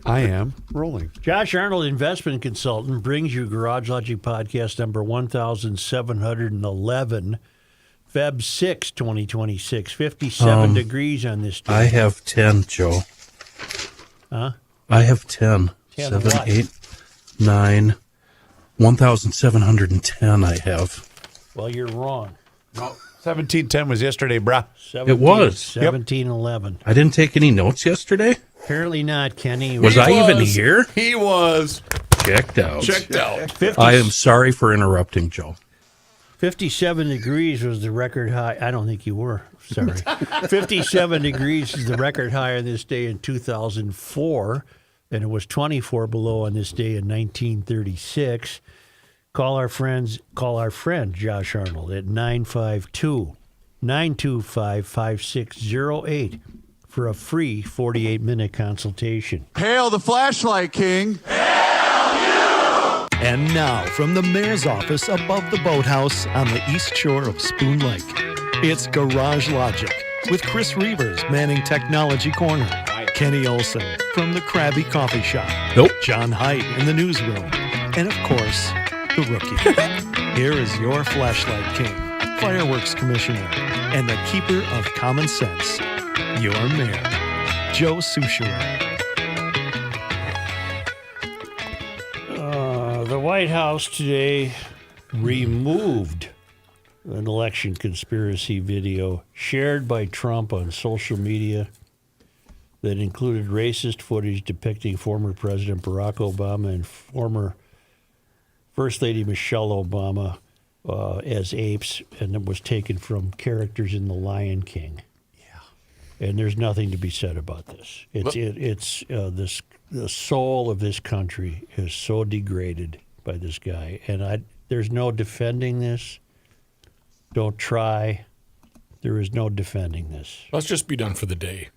I am rolling. Josh Arnold, investment consultant, brings you Garage Logic podcast number 1711, Feb 6, 2026. 57 degrees on this day. I have 10, Joe. Huh? I have 10. 10 7, what? 8, 9, 1,710 I have. Well, you're wrong. No, 1710 was yesterday, brah. It was. 1711. I didn't take any notes yesterday? Apparently not, Kenny. Was I even here? He was. Checked out. Checked out. 50, I am sorry for interrupting, Joe. 57 degrees was the record high. I don't think you were. Sorry. 57 degrees is the record high on this day in 2004, and it was 24 below on this day in 1936. Call our friend Josh Arnold at 952-925-5608 for a free 48-minute consultation. Hail the flashlight king. And now, from the mayor's office above the boathouse on the east shore of Spoon Lake, it's Garage Logic with Chris Reavers manning Technology Corner, Kenny Olson from the Krabby Coffee Shop, John Heidt in the newsroom, and of course, the rookie. Here is your flashlight king, fireworks commissioner, and the keeper of common sense, your mayor, Joe Soucheray. The White House today removed an election conspiracy video shared by Trump on social media that included racist footage depicting former President Barack Obama and former First Lady Michelle Obama as apes, and it was taken from characters in The Lion King. Yeah, and there's nothing to be said about this. The soul of this country is so degraded by this guy, and there's no defending this. Don't try. There is no defending this. Let's just be done for the day.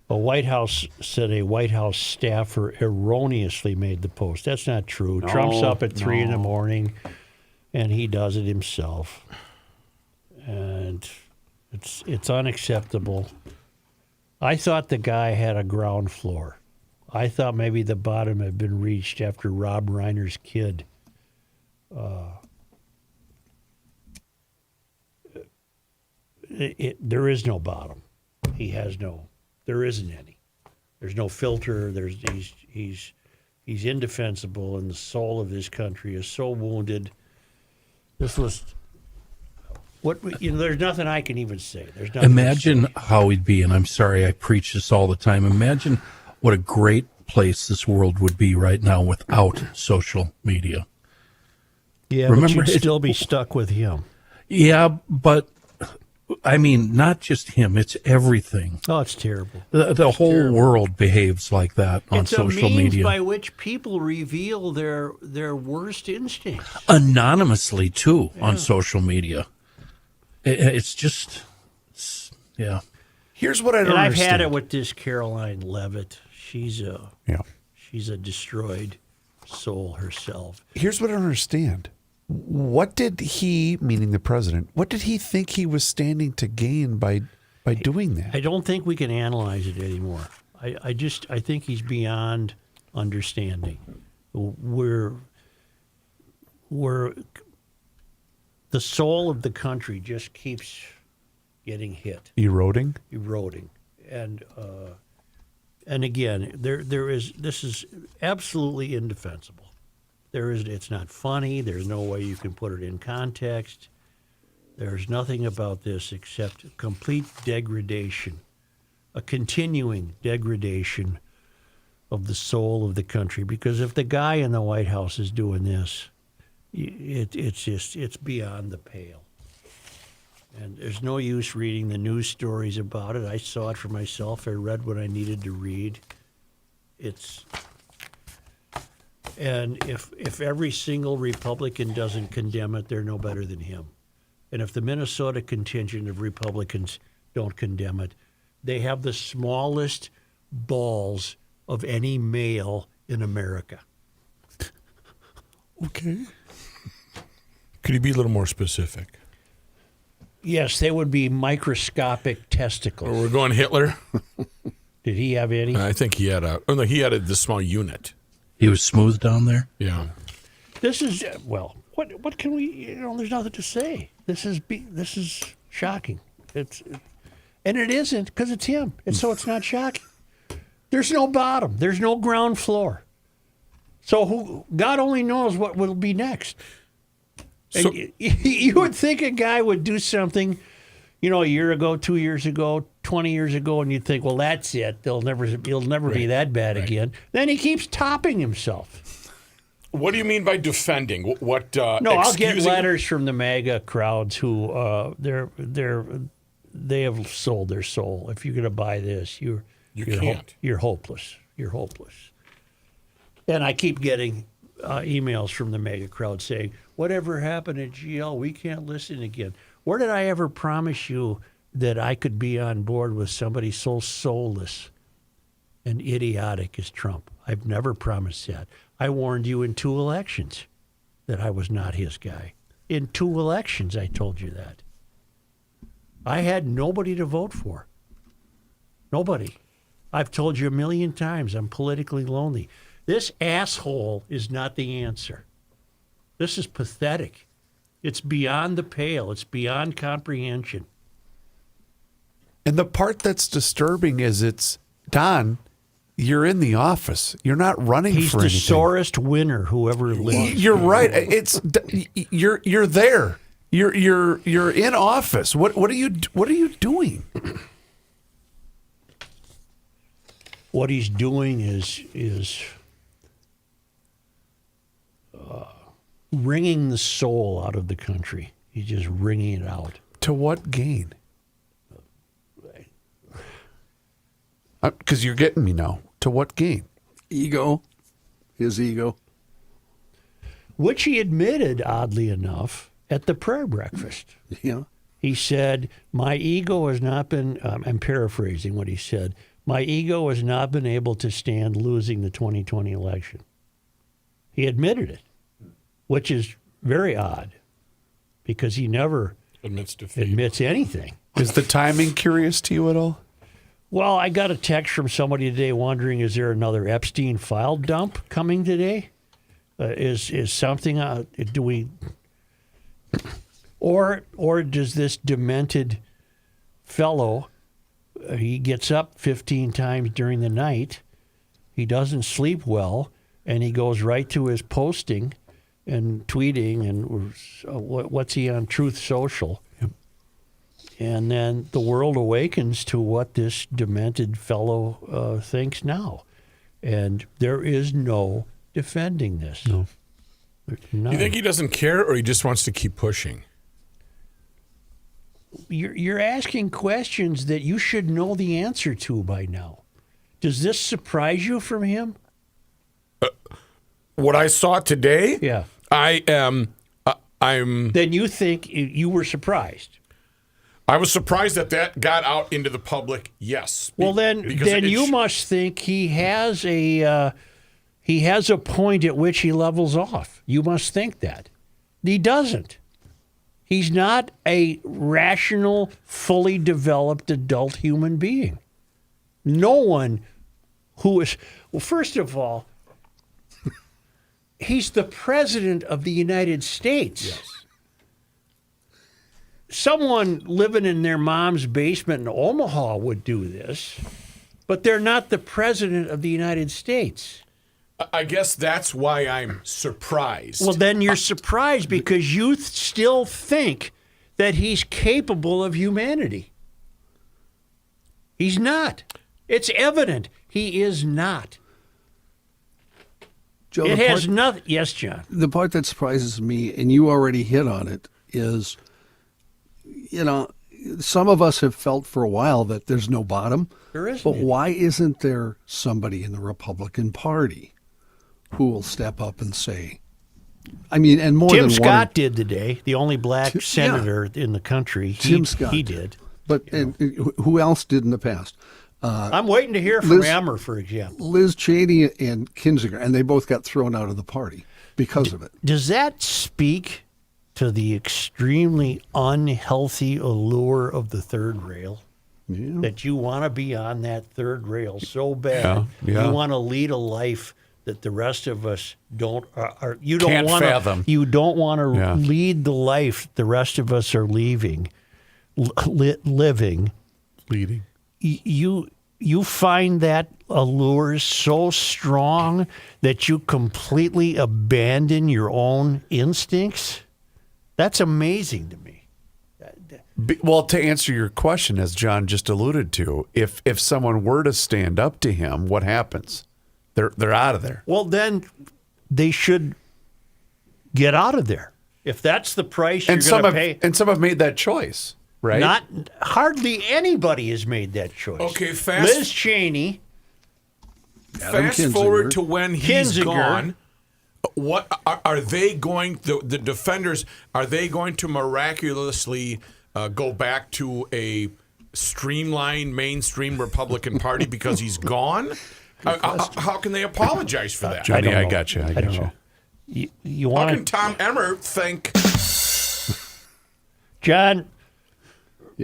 A White House staffer erroneously made the post. That's not true. Trump's up at 3 in the morning, and he does it himself. And it's unacceptable. I thought the guy had a ground floor. I thought maybe the bottom had been reached after Rob Reiner's kid there is no bottom. There isn't any. There's no filter. He's indefensible, and the soul of this country is so wounded. There's nothing I can even say. There's nothing. Imagine how he'd be, and I'm sorry I preach this all the time. Imagine what a great place this world would be right now without social media. Yeah, remember, but you'd still be stuck with him. Yeah, but I mean, not just him. It's everything. Oh, it's terrible. The whole world behaves like that on social media. It's a means by which people reveal their worst instincts. Anonymously, too, on social media. It's just, yeah. Here's what I don't understand. I've had it with this Caroline Leavitt. She's a destroyed soul herself. Here's what I don't understand. What did he, meaning the president, what did he think he was standing to gain by doing that? I don't think we can analyze it anymore. I think he's beyond understanding. We're the soul of the country just keeps getting hit. Eroding? And again, this is absolutely indefensible. It's not funny. There's no way you can put it in context. There's nothing about this except complete degradation, a continuing degradation of the soul of the country. Because if the guy in the White House is doing this, it's beyond the pale. And there's no use reading the news stories about it. I saw it for myself. I read what I needed to read. And if every single Republican doesn't condemn it, they're no better than him. And if the Minnesota contingent of Republicans don't condemn it, they have the smallest balls of any male in America. Okay. Could you be a little more specific? Yes, they would be microscopic testicles. Or we're going Hitler? Did he have any? I think he had the small unit. He was smooth down there. Yeah. This is what can we? There's nothing to say. This is shocking. And it isn't because it's him, and so it's not shocking. There's no bottom. There's no ground floor. So God only knows what will be next. So, And you would think a guy would do something, a year ago, 2 years ago, 20 years ago, and you'd think, well, that's it. He'll never be that bad again. Then he keeps topping himself. what do you mean by defending? What? No, I'll get excusing- letters from the MAGA crowds who they have sold their soul. If you're going to buy this, you're hopeless. You're hopeless. And I keep getting emails from the MAGA crowd saying, whatever happened at GL, we can't listen again. Where did I ever promise you that I could be on board with somebody so soulless and idiotic as Trump? I've never promised that. I warned you in 2 elections that I was not his guy. In 2 elections, I told you that. I had nobody to vote for. Nobody. I've told you a million times I'm politically lonely. This asshole is not the answer. This is pathetic. It's beyond the pale. It's beyond comprehension. And the part that's disturbing is Don, you're in the office. You're not running He's for the anything. sorest winner whoever lives. You're right. You're there. You're in office. What are you doing? What he's doing is wringing the soul out of the country. He's just wringing it out. To what gain? Because you're getting me now. To what gain? Ego. His ego. Which he admitted, oddly enough, at the prayer breakfast. Yeah. He said, my ego has not been, I'm paraphrasing what he said, my ego has not been able to stand losing the 2020 election. He admitted it, which is very odd because he never admits defeat. admits anything. Is the timing curious to you at all? Well, I got a text from somebody today wondering, is there another Epstein file dump coming today? Is something, do we, or does this demented fellow, he gets up 15 times during the night, he doesn't sleep well, and he goes right to his posting and tweeting, and what's he on Truth Social? And then the world awakens to what this demented fellow thinks now. And there is no defending this. No. None. You think he doesn't care, or he just wants to keep pushing? You're asking questions that you should know the answer to by now. Does this surprise you from him? What I saw today, Yeah. I'm. Then you think you were surprised. I was surprised that got out into the public. Yes. Well, then you must think he has a point at which he levels off. You must think that. He doesn't. He's not a rational, fully developed adult human being. No one who is, well, first of all, he's the president of the United States. Yes. Someone living in their mom's basement in Omaha would do this, but they're not the president of the United States. I guess that's why I'm surprised. Well, then you're surprised because you still think that he's capable of humanity. He's not. It's evident he is not. Joe, It the has part- nothing. Yes, John. The part that surprises me, and you already hit on it, is, some of us have felt for a while that there's no bottom. There isn't But any. why isn't there somebody in the Republican Party who will step up and say, and more Tim than Scott one. did today, the only black senator in the country. Tim Scott. He did. But and who else did in the past? I'm waiting to hear from Liz- Emmer, for example. Liz Cheney and Kinzinger, and they both got thrown out of the party because of it. Does that speak to the extremely unhealthy allure of the third rail? that you want to be on that third rail so bad. Yeah. You want to lead a life that the rest of us don't. You don't Can't want fathom. to. You don't want to Yeah. lead the life the rest of us are living. Leading. You find that allure so strong that you completely abandon your own instincts. That's amazing to me. Well, to answer your question, as John just alluded to, if someone were to stand up to him, what happens? They're out of there. Well, then they should get out of there. If that's the price you're going to pay. And some have made that choice, right? Not hardly anybody has made that choice. Okay, Liz Cheney. Fast Kinzinger. forward to when he's Kinzinger. gone. What are they going? The defenders, are they going to miraculously go back to a streamlined mainstream Republican Party because he's gone? How can they apologize for that? Johnny, don't I know. got you. I don't got you. know. You How want can Tom Emmer think? John,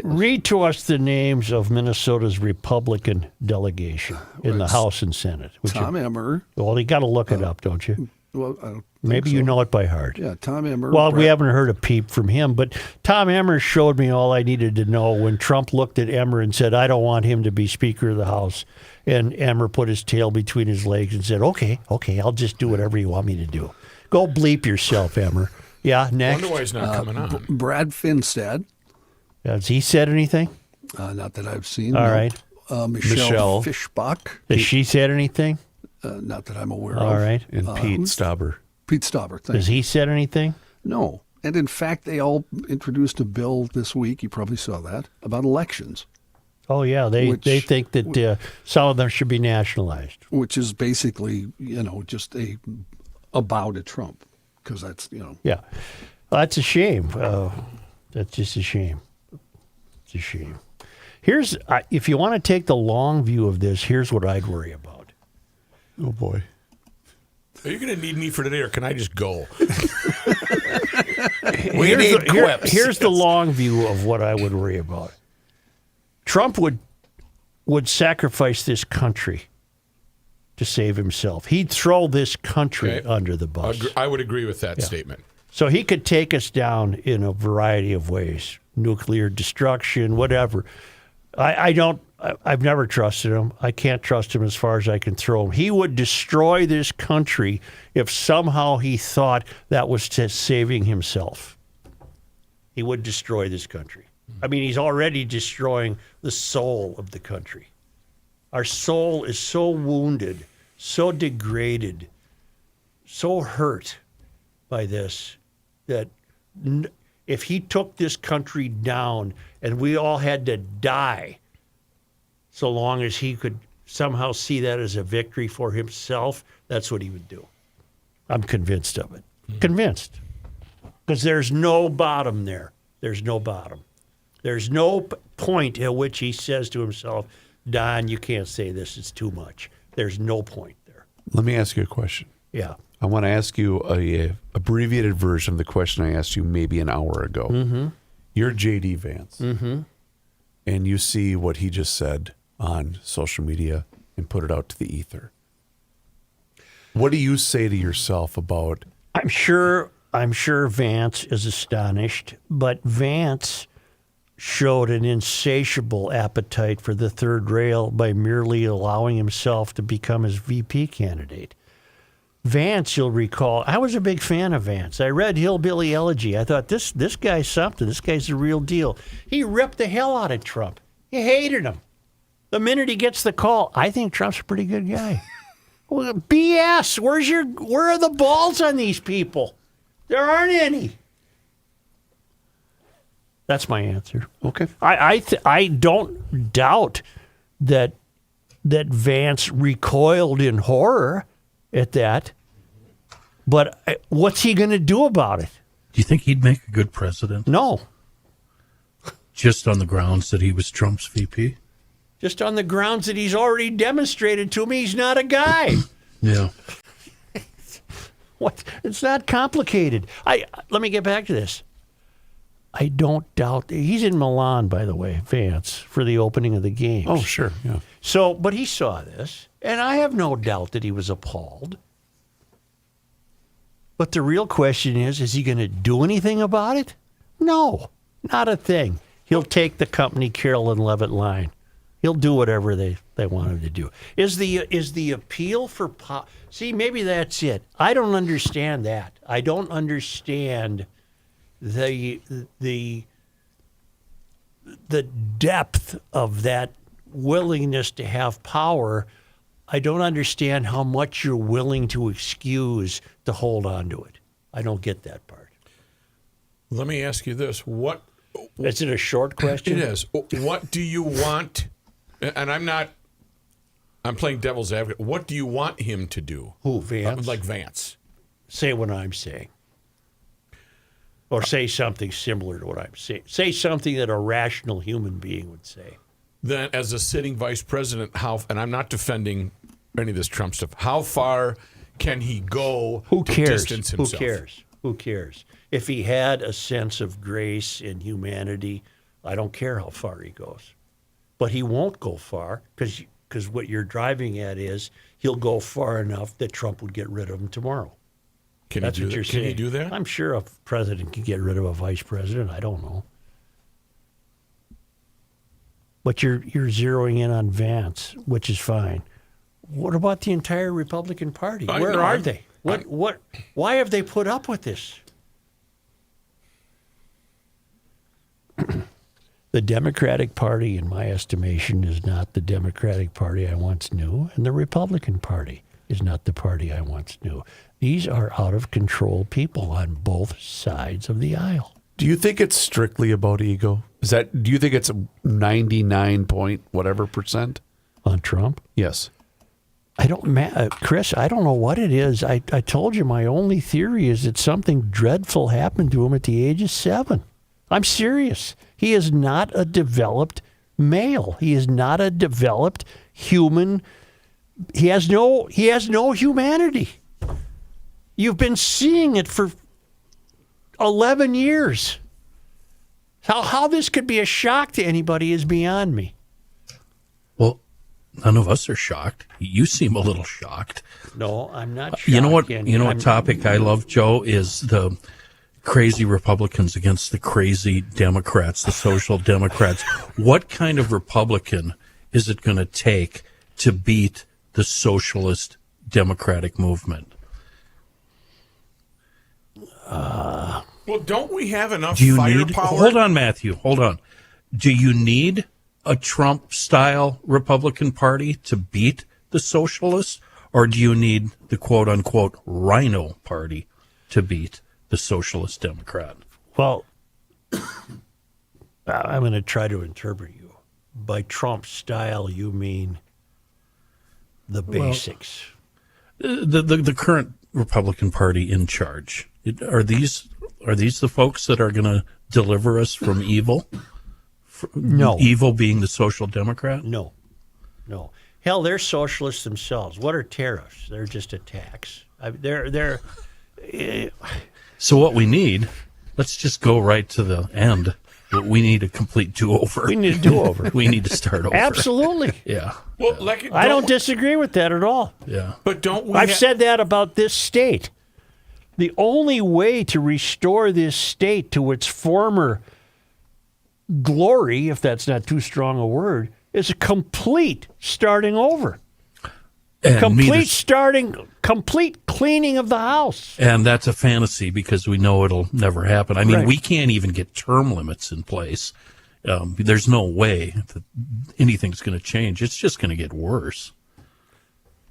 read to us the names of Minnesota's Republican delegation in the House and Senate. Tom Emmer. Well, you got to look it up, don't you? Well, I don't think Maybe you so. know it by heart. Yeah, Tom Emmer. Well, we Brad- haven't heard a peep from him, but Tom Emmer showed me all I needed to know when Trump looked at Emmer and said, I don't want him to be Speaker of the House. And Emmer put his tail between his legs and said, okay, I'll just do whatever you want me to do. Go bleep yourself, Emmer. Yeah, next. Wonder why he's not coming on. Brad Finstad. Has he said anything? Not that I've seen. All no. right. Michelle Fischbach. Has she said anything? Not that I'm aware All of. right. And Pete Stauber. Pete Stauber. Thank Has you. he said anything? No. And in fact, they all introduced a bill this week. You probably saw that about elections, Oh, yeah. They think that some of them should be nationalized. which is basically, just a bow to Trump, because that's, Yeah. Well, that's a shame. That's just a shame. It's a shame. Here's, if you want to take the long view of this, here's what I'd worry about. Oh, boy. Are you going to need me for today, or can I just go? Here's the long view of what I would worry about. Trump would sacrifice this country to save himself. He'd throw this country Okay. under the bus. I would agree with that statement. So he could take us down in a variety of ways, nuclear destruction, whatever. I've never trusted him. I can't trust him as far as I can throw him. He would destroy this country if somehow he thought that was saving himself. He would destroy this country. I mean, he's already destroying the soul of the country. Our soul is so wounded, so degraded, so hurt by this that if he took this country down and we all had to die, so long as he could somehow see that as a victory for himself, that's what he would do. I'm convinced of it. Convinced. Because there's no bottom there. There's no bottom. There's no point at which he says to himself, Don, you can't say this. It's too much. There's no point there. Let me ask you a question. Yeah. I want to ask you a abbreviated version of the question I asked you maybe an hour ago. Mm-hmm. You're J.D. Vance, and you see what he just said on social media and put it out to the ether. What do you say to yourself about? I'm sure Vance is astonished, but Vance showed an insatiable appetite for the third rail by merely allowing himself to become his VP candidate. Vance, you'll recall, I was a big fan of Vance. I read Hillbilly Elegy. I thought, this guy's something. This guy's the real deal. He ripped the hell out of Trump. He hated him. The minute he gets the call, I think Trump's a pretty good guy. Well, BS. Where are the balls on these people? There aren't any. That's my answer. Okay. I don't doubt that Vance recoiled in horror at that, but what's he going to do about it? Do you think he'd make a good president? No, Just on the grounds that he was Trump's VP? just on the grounds that he's already demonstrated to me he's not a guy. Yeah. What? It's not complicated. Let me get back to this. I don't doubt he's in Milan, by the way, Vance, for the opening of the games. Oh, sure. Yeah. So, but he saw this, and I have no doubt that he was appalled. But the real question is he going to do anything about it? No, not a thing. He'll take the company Carolyn Levitt line. He'll do whatever they want him to do. Is the appeal for see, maybe that's it. I don't understand that. I don't understand the depth of that willingness to have power. I don't understand how much you're willing to excuse to hold on to it. I don't get that part. Let me ask you this: What is it? A short question? It is. What do you want? And I'm playing devil's advocate. What do you want him to do? Who, Vance? Like Vance. Say what I'm saying. Or say something similar to what I'm saying. Say something that a rational human being would say. Then, as a sitting vice president, and I'm not defending any of this Trump stuff, how far can he go to distance himself? Who cares? Who cares? If he had a sense of grace and humanity, I don't care how far he goes. But he won't go far because what you're driving at is he'll go far enough that Trump would get rid of him tomorrow. That's what you're saying. Can he do that? I'm sure a president can get rid of a vice president. I don't know. But you're zeroing in on Vance, which is fine. What about the entire Republican Party? Where are they? Why have they put up with this? The Democratic Party, in my estimation, is not the Democratic Party I once knew, and the Republican Party is not the party I once knew. These are out of control people on both sides of the aisle. Do you think it's strictly about ego? Do you think it's 99 point whatever percent on Trump? Yes. Chris, I don't know what it is. I told you my only theory is that something dreadful happened to him at the age of 7. I'm serious. He is not a developed male. He is not a developed human. He has no humanity. You've been seeing it for 11 years. How this could be a shock to anybody is beyond me. Well, none of us are shocked. You seem a little shocked. No, I'm not shocked. You know what topic I love, Joe, is the crazy Republicans against the crazy Democrats, the social Democrats. What kind of Republican is it going to take to beat the socialist Democratic movement? Well, don't we have enough firepower? Hold on, Matthew. Hold on. Do you need a Trump-style Republican Party to beat the socialists, or do you need the quote-unquote Rhino Party to beat the socialist Democrat? Well, I'm going to try to interpret you. By Trump style, you mean the basics. The current Republican Party in charge. Are these the folks that are going to deliver us from evil? No. Evil being the social democrat? No. Hell, they're socialists themselves. What are tariffs? They're just a tax. They're. So what we need, let's just go right to the end. We need a complete do-over. We need a do-over. We need to start over. Absolutely. Yeah. Well, I don't disagree with that at all. Yeah. But don't we? I've said that about this state. The only way to restore this state to its former glory, if that's not too strong a word, is a complete starting over. And Complete cleaning of the house. And that's a fantasy because we know it'll never happen. I mean, Right. We can't even get term limits in place. There's no way that anything's going to change. It's just going to get worse.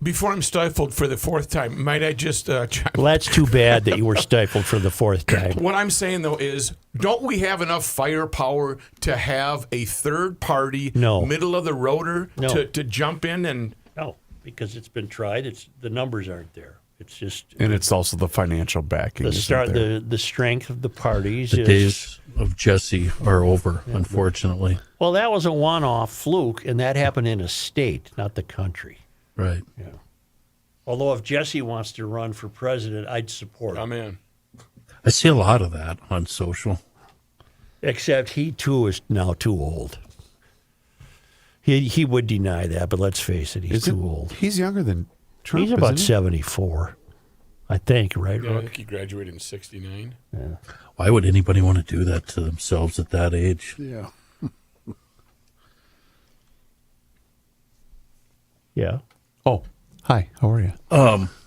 Before I'm stifled for the fourth time, might I just Well, that's too bad that you were stifled for the fourth time. What I'm saying, though, is don't we have enough firepower to have a third party, No. middle of the roader, No. to jump in and... No, because it's been tried. The numbers aren't there. It's just And it's also the financial backing. the strength of the parties. The is, days of Jesse are over, unfortunately. Well, that was a one-off fluke, and that happened in a state, not the country. Right. Yeah. Although if Jesse wants to run for president, I'd support him. I'm in. I see a lot of that on social. Except he too is now too old. He would deny that, but let's face it, he's too old. He's younger than Trump. He's about isn't he? 74, I think, right, Yeah, I Rook? think he graduated in '69. Why would anybody want to do that to themselves at that age? Yeah. Yeah. Oh, hi. How are you?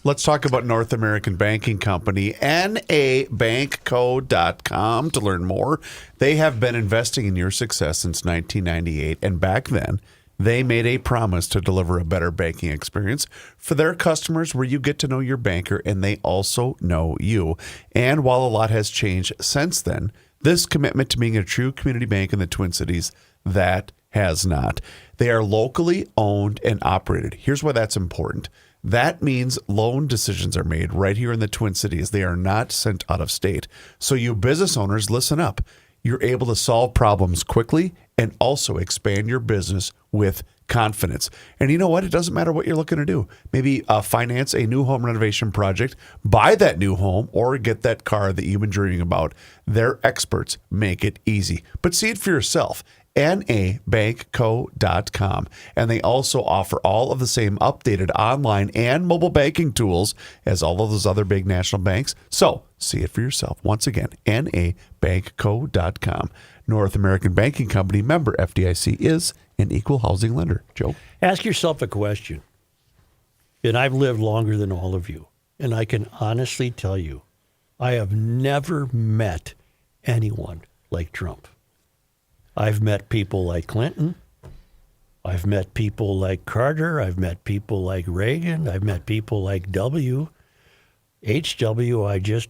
Let's talk about North American Banking Company, nabankco.com, to learn more. They have been investing in your success since 1998, and back then, they made a promise to deliver a better banking experience for their customers where you get to know your banker and they also know you. And while a lot has changed since then, this commitment to being a true community bank in the Twin Cities, that has not. They are locally owned and operated. Here's why that's important. That means loan decisions are made right here in the Twin Cities. They are not sent out of state. So you business owners, listen up. You're able to solve problems quickly and also expand your business with confidence. And you know what? It doesn't matter what you're looking to do. Maybe finance a new home renovation project, buy that new home, or get that car that you've been dreaming about. Their experts make it easy. But see it for yourself. nabankco.com. And they also offer all of the same updated online and mobile banking tools as all of those other big national banks. So see it for yourself. Once again, nabankco.com. North American Banking Company, member FDIC, is an equal housing lender. Joe? Ask yourself a question. And I've lived longer than all of you. And I can honestly tell you, I have never met anyone like Trump. I've met people like Clinton. I've met people like Carter. I've met people like Reagan. I've met people like W. H.W., I just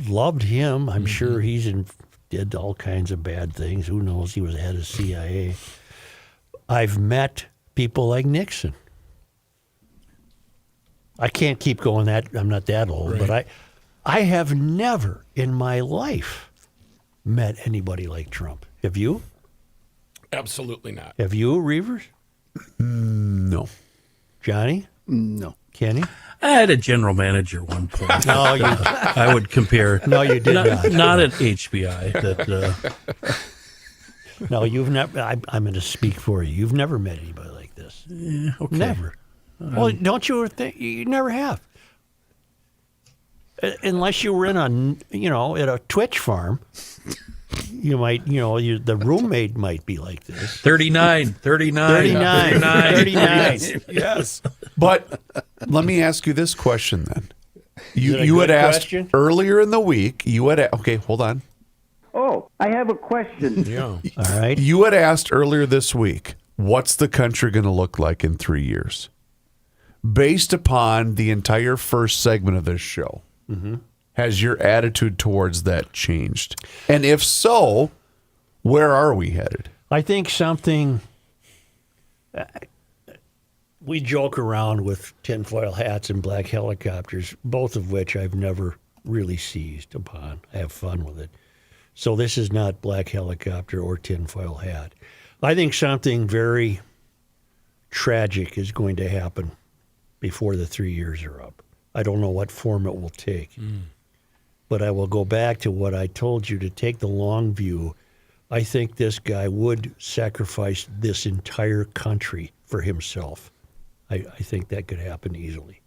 loved him. I'm sure did all kinds of bad things. Who knows? He was head of CIA. I've met people like Nixon. I can't keep going that. I'm not that old, but I have never in my life met anybody like Trump. Have you? Absolutely not. Have you, Reavers? No. Johnny? No. Kenny? I had a general manager at one point. No, you, I would compare. no, you did not. Not at HBI. That No, you've never. I'm going to speak for you. You've never met anybody like this. okay. Never. Well, don't you think you never have? Unless you were in at a Twitch farm, you might, the roommate might be like this. 39. Yes. But let me ask you this question then. You it a had good asked question? earlier in the week, okay, hold on. Oh, I have a question. Yeah. All right. You had asked earlier this week, what's the country going to look like in 3 years? Based upon the entire first segment of this show, has your attitude towards that changed? And if so, where are we headed? I think something. We joke around with tinfoil hats and black helicopters, both of which I've never really seized upon. I have fun with it. So this is not black helicopter or tinfoil hat. I think something very tragic is going to happen before the 3 years are up. I don't know what form it will take. But I will go back to what I told you, to take the long view. I think this guy would sacrifice this entire country for himself. I think that could happen easily.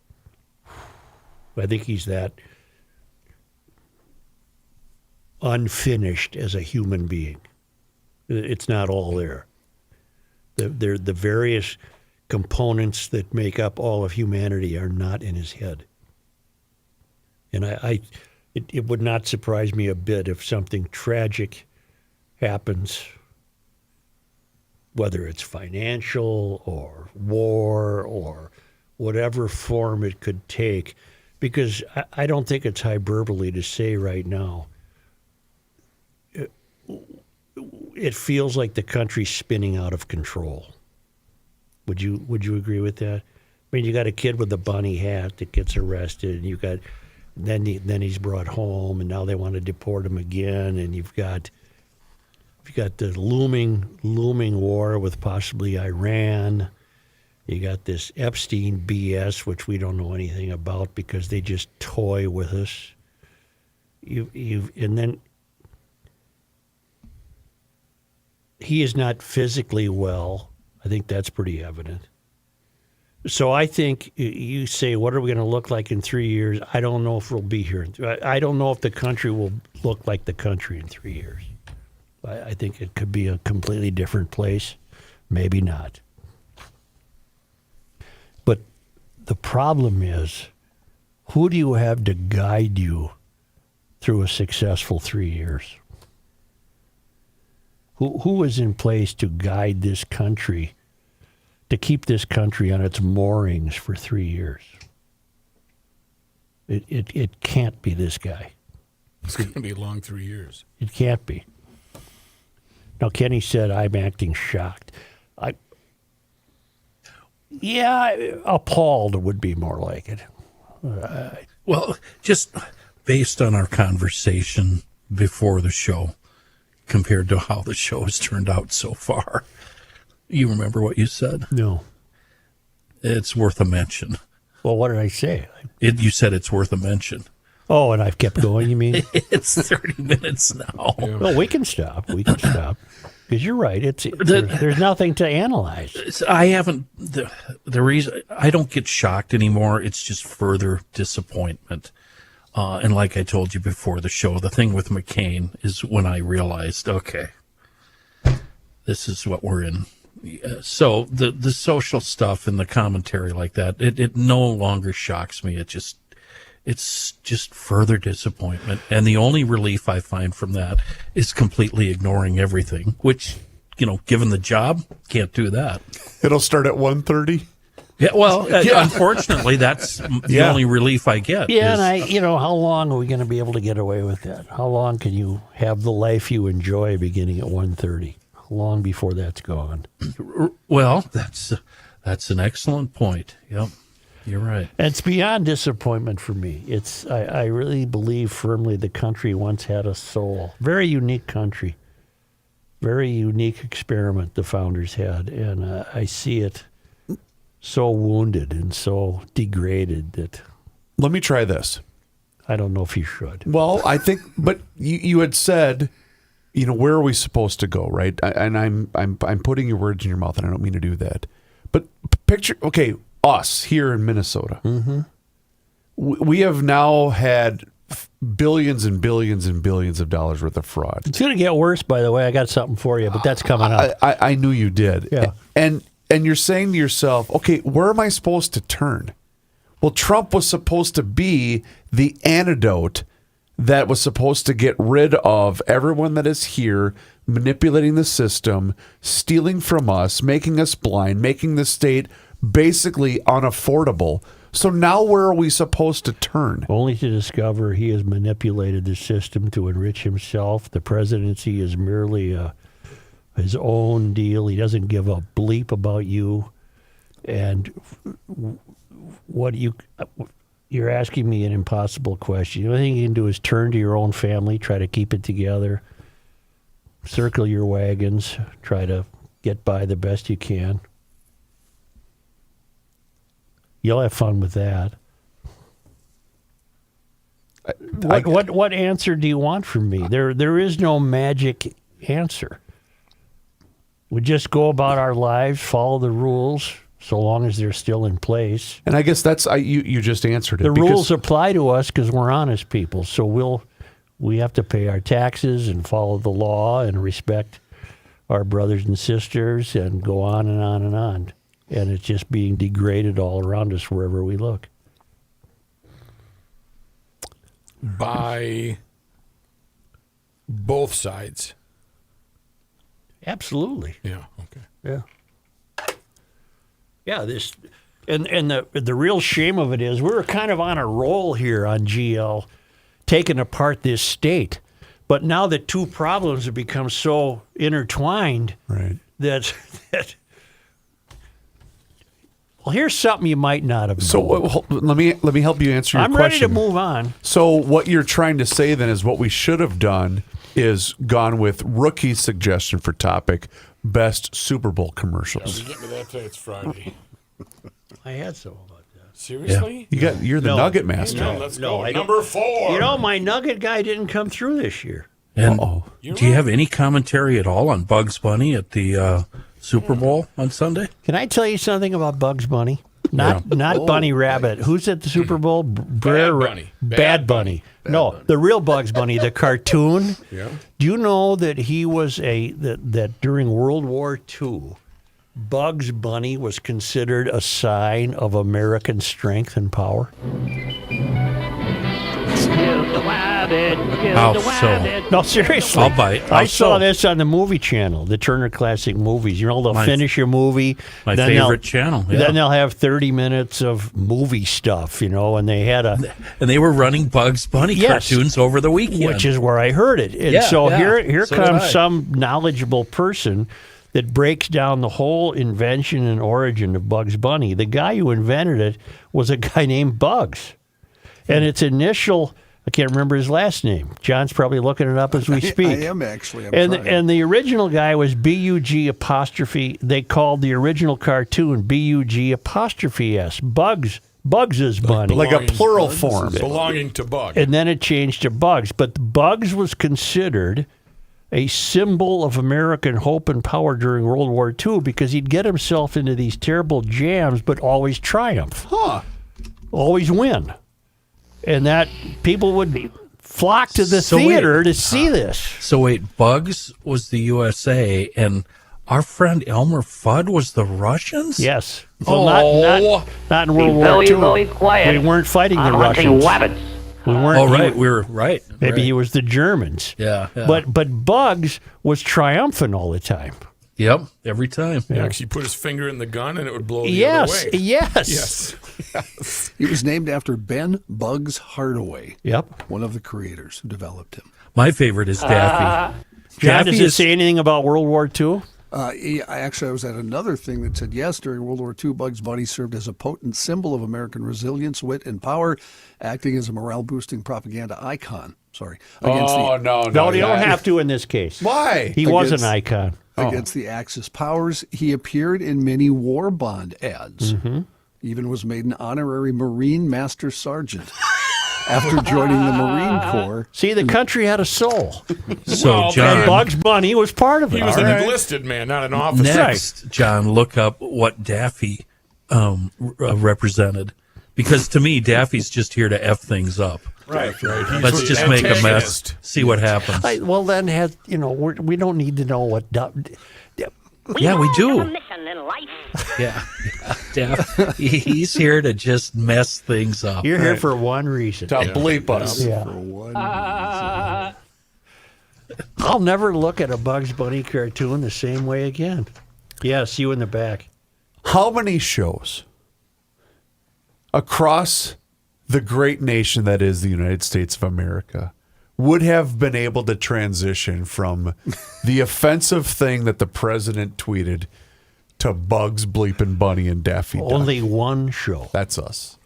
I think he's that unfinished as a human being. It's not all there. The various components that make up all of humanity are not in his head. And it would not surprise me a bit if something tragic happens, whether it's financial or war or whatever form it could take, because I don't think it's hyperbole to say right now, it feels like the country's spinning out of control. Would you agree with that? I mean, you got a kid with a bunny hat that gets arrested, and you got then he's brought home, and now they want to deport him again, and you've got the looming war with possibly Iran. You got this Epstein BS, which we don't know anything about because they just toy with us. And then he is not physically well. I think that's pretty evident. So I think you say, what are we going to look like in 3 years? I don't know if we'll be here. I don't know if the country will look like the country in 3 years. I think it could be a completely different place. Maybe not. But the problem is, who do you have to guide you through a successful 3 years? Who is in place to guide this country, to keep this country on its moorings for 3 years? It can't be this guy. It's going to be a long 3 years. It can't be. Now, Kenny said, I'm acting shocked. Appalled would be more like it. Well, just based on our conversation before the show, compared to how the show has turned out so far, you remember what you said? No. It's worth a mention. Well, what did I say? You said it's worth a mention. Oh, and I've kept going, you mean? It's 30 minutes now. Well, we can stop. Because you're right. There's nothing to analyze. I haven't. The reason I don't get shocked anymore, it's just further disappointment. And like I told you before the show, the thing with McCain is when I realized, okay, this is what we're in. So the social stuff and the commentary like that, it no longer shocks me. It's just further disappointment. And the only relief I find from that is completely ignoring everything, which, given the job, can't do that. It'll start at 1:30. Yeah, well, unfortunately, that's the only relief I get. Yeah, and how long are we going to be able to get away with that? How long can you have the life you enjoy beginning at 1:30? How long before that's gone? Well, that's an excellent point. Yep. You're right. And it's beyond disappointment for me. I really believe firmly the country once had a soul. Very unique country. Very unique experiment the founders had. And I see it so wounded and so degraded that... Let me try this. I don't know if you should. Well, I think, but you had said, where are we supposed to go, right? And I'm putting your words in your mouth, and I don't mean to do that. But picture, okay, us here in Minnesota. Mm-hmm. We have now had billions and billions and billions of dollars worth of fraud. It's going to get worse, by the way. I got something for you, but that's coming up. I knew you did. Yeah. And you're saying to yourself, okay, where am I supposed to turn? Well, Trump was supposed to be the antidote that was supposed to get rid of everyone that is here manipulating the system, stealing from us, making us blind, making the state basically unaffordable. So now where are we supposed to turn? Only to discover he has manipulated the system to enrich himself. The presidency is merely his own deal. He doesn't give a bleep about you. And you're asking me an impossible question. The only thing you can do is turn to your own family, try to keep it together, circle your wagons, try to get by the best you can. You'll have fun with that. What answer do you want from me? There is no magic answer. We just go about our lives, follow the rules, so long as they're still in place. And I guess that's you just answered it. The rules apply to us because we're honest people. So we have to pay our taxes and follow the law and respect our brothers and sisters and go on and on and on. And it's just being degraded all around us wherever we look. By both sides. Absolutely. Yeah. Okay. Yeah. Yeah. This, and the real shame of it is we're kind of on a roll here on GL, taking apart this state. But now the two problems have become so intertwined, right, that. Well, here's something you might not have known. So let me help you answer your question. I'm ready to move on. So what you're trying to say then is what we should have done is gone with Rookie's suggestion for topic, best Super Bowl commercials. Yeah, we get to that today. It's Friday. I had some about that. Seriously? Yeah. You're the Nugget Master. No, let's go. Number 4. My Nugget guy didn't come through this year. And Uh-oh. Do you have any commentary at all on Bugs Bunny at the Super Bowl on Sunday? Can I tell you something about Bugs Bunny? Not Bunny Rabbit. Who's at the Super Bowl? Bunny. Bad Bunny. No, the real Bugs Bunny, the cartoon. Yeah. Do you know that he was that during World War II, Bugs Bunny was considered a sign of American strength and power? How so? No, seriously. I'll bite. I How saw so? this on the movie channel, the Turner Classic Movies. You know, they'll finish your movie. My then favorite channel. Yeah. Then they'll have 30 minutes of movie stuff, you know, and they had And they were running Bugs Bunny Yes. cartoons over the weekend. which is where I heard it. And Yeah, so yeah. here So did comes I. some knowledgeable person that breaks down the whole invention and origin of Bugs Bunny. The guy who invented it was a guy named Bugs. And its initial, I can't remember his last name. John's probably looking it up as we speak. I am actually. I'm And trying. and the original guy was B-U-G apostrophe. They called the original cartoon B-U-G apostrophe S. Bugs's Bunny. Like a plural form. Belonging to Bug. And then it changed to Bugs. But Bugs was considered a symbol of American hope and power during World War II because he'd get himself into these terrible jams but always triumph. Always win. And that people would flock to the So theater to see this. So wait, Bugs was the USA, and our friend Elmer Fudd was the Russians? Yes. Well, not in World War II. very quiet. We weren't fighting the I'm hunting Russians. rabbits. We weren't. Oh, right. We were right. Maybe right. he was the Germans. Yeah, yeah. But Bugs was triumphant all the time. Yep, every time. Yeah, 'cause he put his finger in the gun and it would blow the Yes. other way. Yes. Yes. He was named after Ben Bugs Hardaway, Yep. one of the creators who developed him. My favorite is Daffy. John, Daffy does it is- say anything about World War II? I was at another thing that said, yes, during World War II, Bugs Bunny served as a potent symbol of American resilience, wit, and power, acting as a morale-boosting propaganda icon. Sorry. Against No, you don't have to in this case. Why? He was an Against- icon. Against the Axis powers, he appeared in many war bond ads. Even was made an honorary Marine Master Sergeant after joining the Marine Corps. See, the country had a soul. So, Well, John, And Bugs Bunny was part of it. He was All an right. enlisted man, not an officer. next, John, look up what Daffy represented. Because to me, Daffy's just here to F things up. Right. Let's just make a mess, antagonist. see what happens. Well, then, we don't need to know what. Yeah, we do. Mission in life. Yeah. Daff, he's here to just mess things up. You're here for one reason. To bleep us. Yeah. For one I'll never look at a Bugs Bunny cartoon the same way again. Yes, you in the back. How many shows across the great nation that is the United States of America would have been able to transition from the offensive thing that the president tweeted to Bugs, Bleeping Bunny, and Daffy Duck? Only one show. That's us.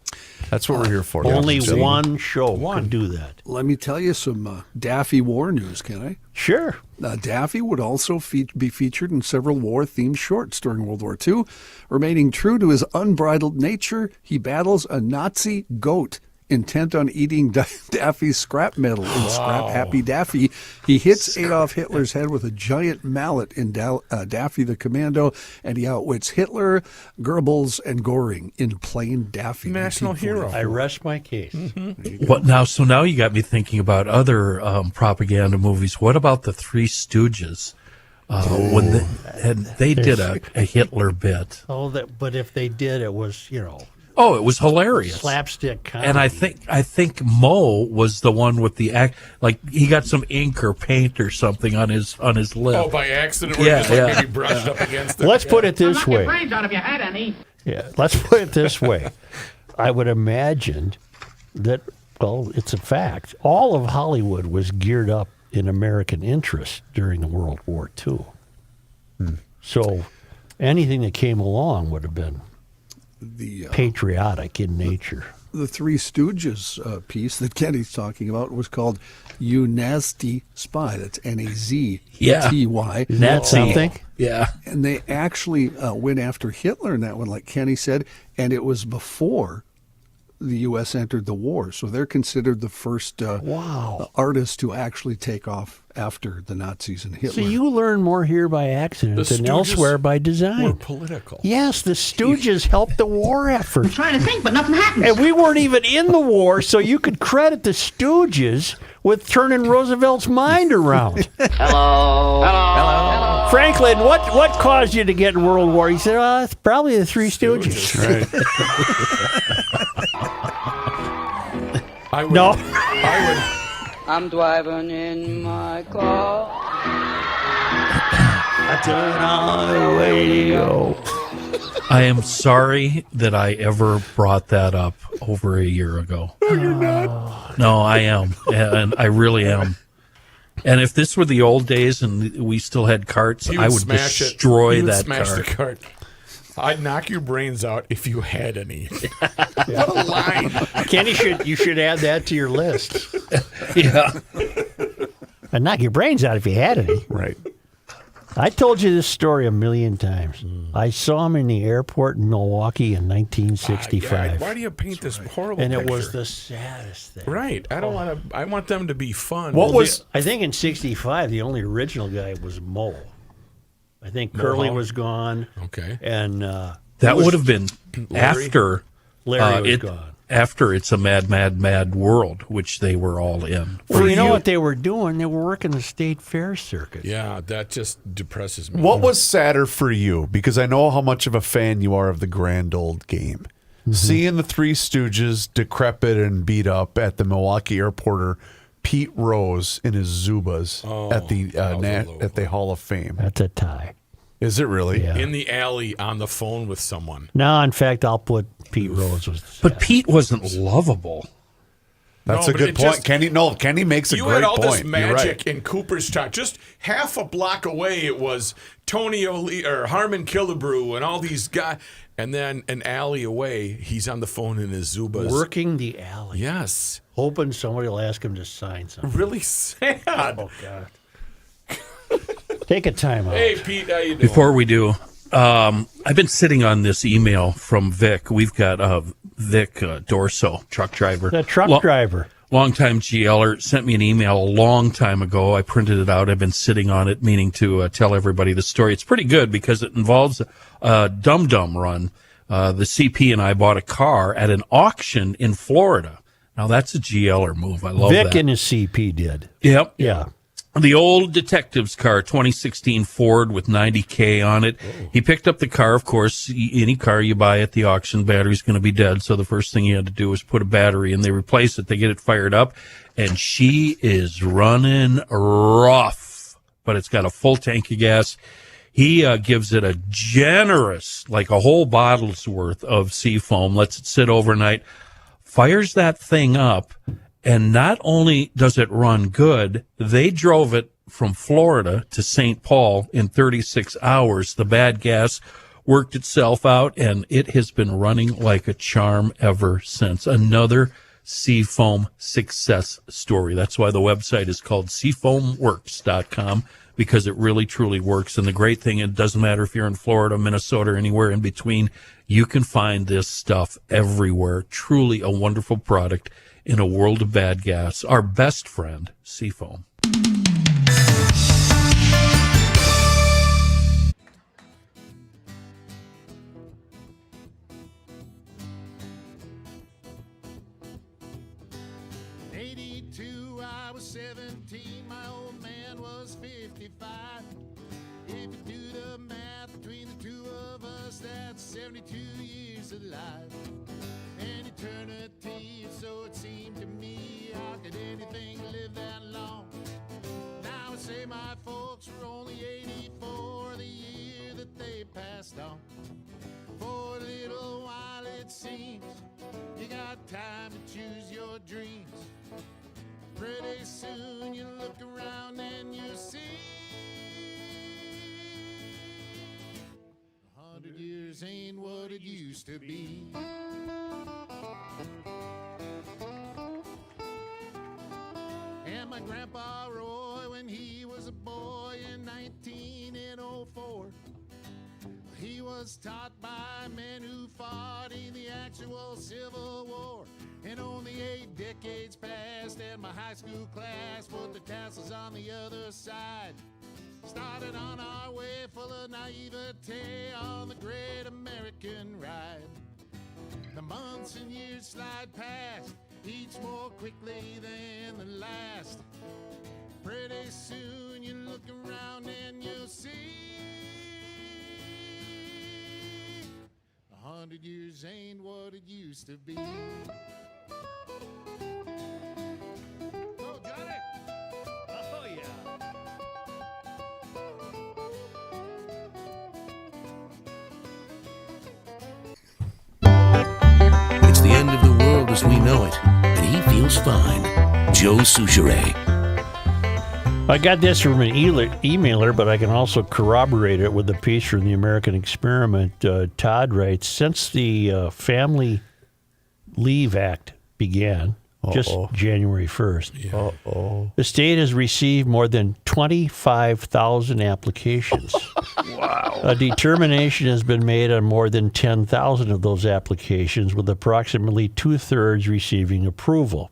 That's what we're here for. Only Gentlemen. one show could do that. Let me tell you some Daffy war news, can I? Sure. Daffy would also be featured in several war-themed shorts during World War II. Remaining true to his unbridled nature, he battles a Nazi goat intent on eating Daffy's scrap metal. In Scrap Happy Daffy, he hits Adolf Hitler's head with a giant mallet in Daffy the Commando, and he outwits Hitler, Goebbels, and Goring in plain Daffy. National hero. I rest my case. What now? So now you got me thinking about other propaganda movies. What about the Three Stooges? When they did a Hitler bit. But if they did, it was, Oh, it was hilarious. slapstick comedy. And I think Mo was the one with the act. Like he got some ink or paint or something on his lip. Oh, by accident, or Yeah, just yeah. maybe brushed up against it. Let's put it this way. brains out of your head, Annie. Yeah, let's put it this way. I would imagine that, well, it's a fact. All of Hollywood was geared up in American interest during the World War II. So anything that came along would have been patriotic in nature. The Three Stooges piece that Kenny's talking about was called "You Nasty Spy." That's Nazty. Isn't that something? Yeah. And they actually went after Hitler in that one, like Kenny said, and it was before the U.S. entered the war. So they're considered the first artists to actually take off after the Nazis and So Hitler. you learn more here by accident The than Stooges elsewhere by design. We're political. Yes, the Stooges helped the war effort. Trying to think, but nothing happens. And we weren't even in the war, so you could credit the Stooges with turning Roosevelt's mind around. Hello. Franklin, what caused you to get in World War? He said, it's probably the Three Stooges. Right. I would, No. I'm driving in my car. I turn on the radio. I am sorry that I ever brought that up over a year ago. No, you're not. No, I am. And I really am. And if this were the old days and we still had carts, He I would smash it. destroy He would that smash cart. the cart. I'd knock your brains out if you had any. What a line. Kenny, you should add that to your list. Yeah. I'd knock your brains out if you had any. Right. I told you this story a million times. I saw him in the airport in Milwaukee in 1965. God, why do you paint this horrible And it picture? was the saddest thing. Right. I don't want to. I want them to be fun. What was I think in 65, the only original guy was Mo. I think Curly Mo? was gone. Okay. And That would have been Larry? after Larry was gone. After It's a Mad, Mad, Mad World, which they were all in. Well, you know what they were doing? They were working the state fair circuit. Yeah, that just depresses me. What was sadder for you? Because I know how much of a fan you are of the grand old game. Seeing the Three Stooges decrepit and beat up at the Milwaukee airport, or Pete Rose in his Zubas at the Hall of Fame. That's a tie. Is it really? Yeah. in the alley on the phone with someone? No, in fact, I'll put Pete Rose with the But Pete wasn't lovable. That's No, a but good it point. just- Kenny makes a You great had all point. this You're magic right. in Cooperstown. Just half a block away, it was Tony O'Lee or Harmon Killebrew and all these guys. And then an alley away, he's on the phone in his Zubas. working the alley, Yes. hoping somebody will ask him to sign something. Really sad. Oh, God. Take a time out. Hey, Pete, how you doing? Before we do, I've been sitting on this email from Vic. We've got Vic Dorso, truck driver. The truck driver. Longtime GLer, sent me an email a long time ago. I printed it out. I've been sitting on it, meaning to tell everybody the story. It's pretty good because it involves a dum-dum run. The CP and I bought a car at an auction in Florida. Now, that's a GLer move. I love Vic that. and his CP did. Yep. Yeah. The old detective's car, 2016 Ford with 90K on it. He picked up the car. Of course, any car you buy at the auction, battery's going to be dead. So the first thing he had to do was put a battery in. They replace it. They get it fired up. And she is running rough. But it's got a full tank of gas. He gives it a generous, like a whole bottle's worth of Seafoam, lets it sit overnight, fires that thing up. And not only does it run good, they drove it from Florida to St. Paul in 36 hours. The bad gas worked itself out, and it has been running like a charm ever since. Another Seafoam success story. That's why the website is called seafoamworks.com, because it really, truly works. And the great thing, it doesn't matter if you're in Florida, Minnesota, or anywhere in between, you can find this stuff everywhere. Truly a wonderful product in a world of bad gas. Our best friend, Seafoam. I was 17, my old man was 55. If you do the math between the two of us, that's 72 years of life. An eternity, so it seemed to me. How could anything live that long? Now I say my folks were only 84 the year that they passed on. For a little while it seems you got time to choose your dreams. Pretty soon you look around and you see 100 years ain't what it used to be. And my grandpa Roy, when he was a boy in 1904, he was taught by men who fought in the actual Civil War. and my high school class put the tassels on the other side. Started on our way full of naivete on the great American ride. The months and years slide past, each more quickly than the last. Pretty soon you look around and you'll see 100 years ain't what it used to be. Oh, Johnny! Oh, yeah. It's the end of the world as we know it, and he feels fine. Joe Souchere. I got this from an emailer, but I can also corroborate it with a piece from the American Experiment. Todd writes, since the Family Leave Act began, just January 1st, the state has received more than 25,000 applications. Wow. A determination has been made on more than 10,000 of those applications, with approximately 2/3 receiving approval.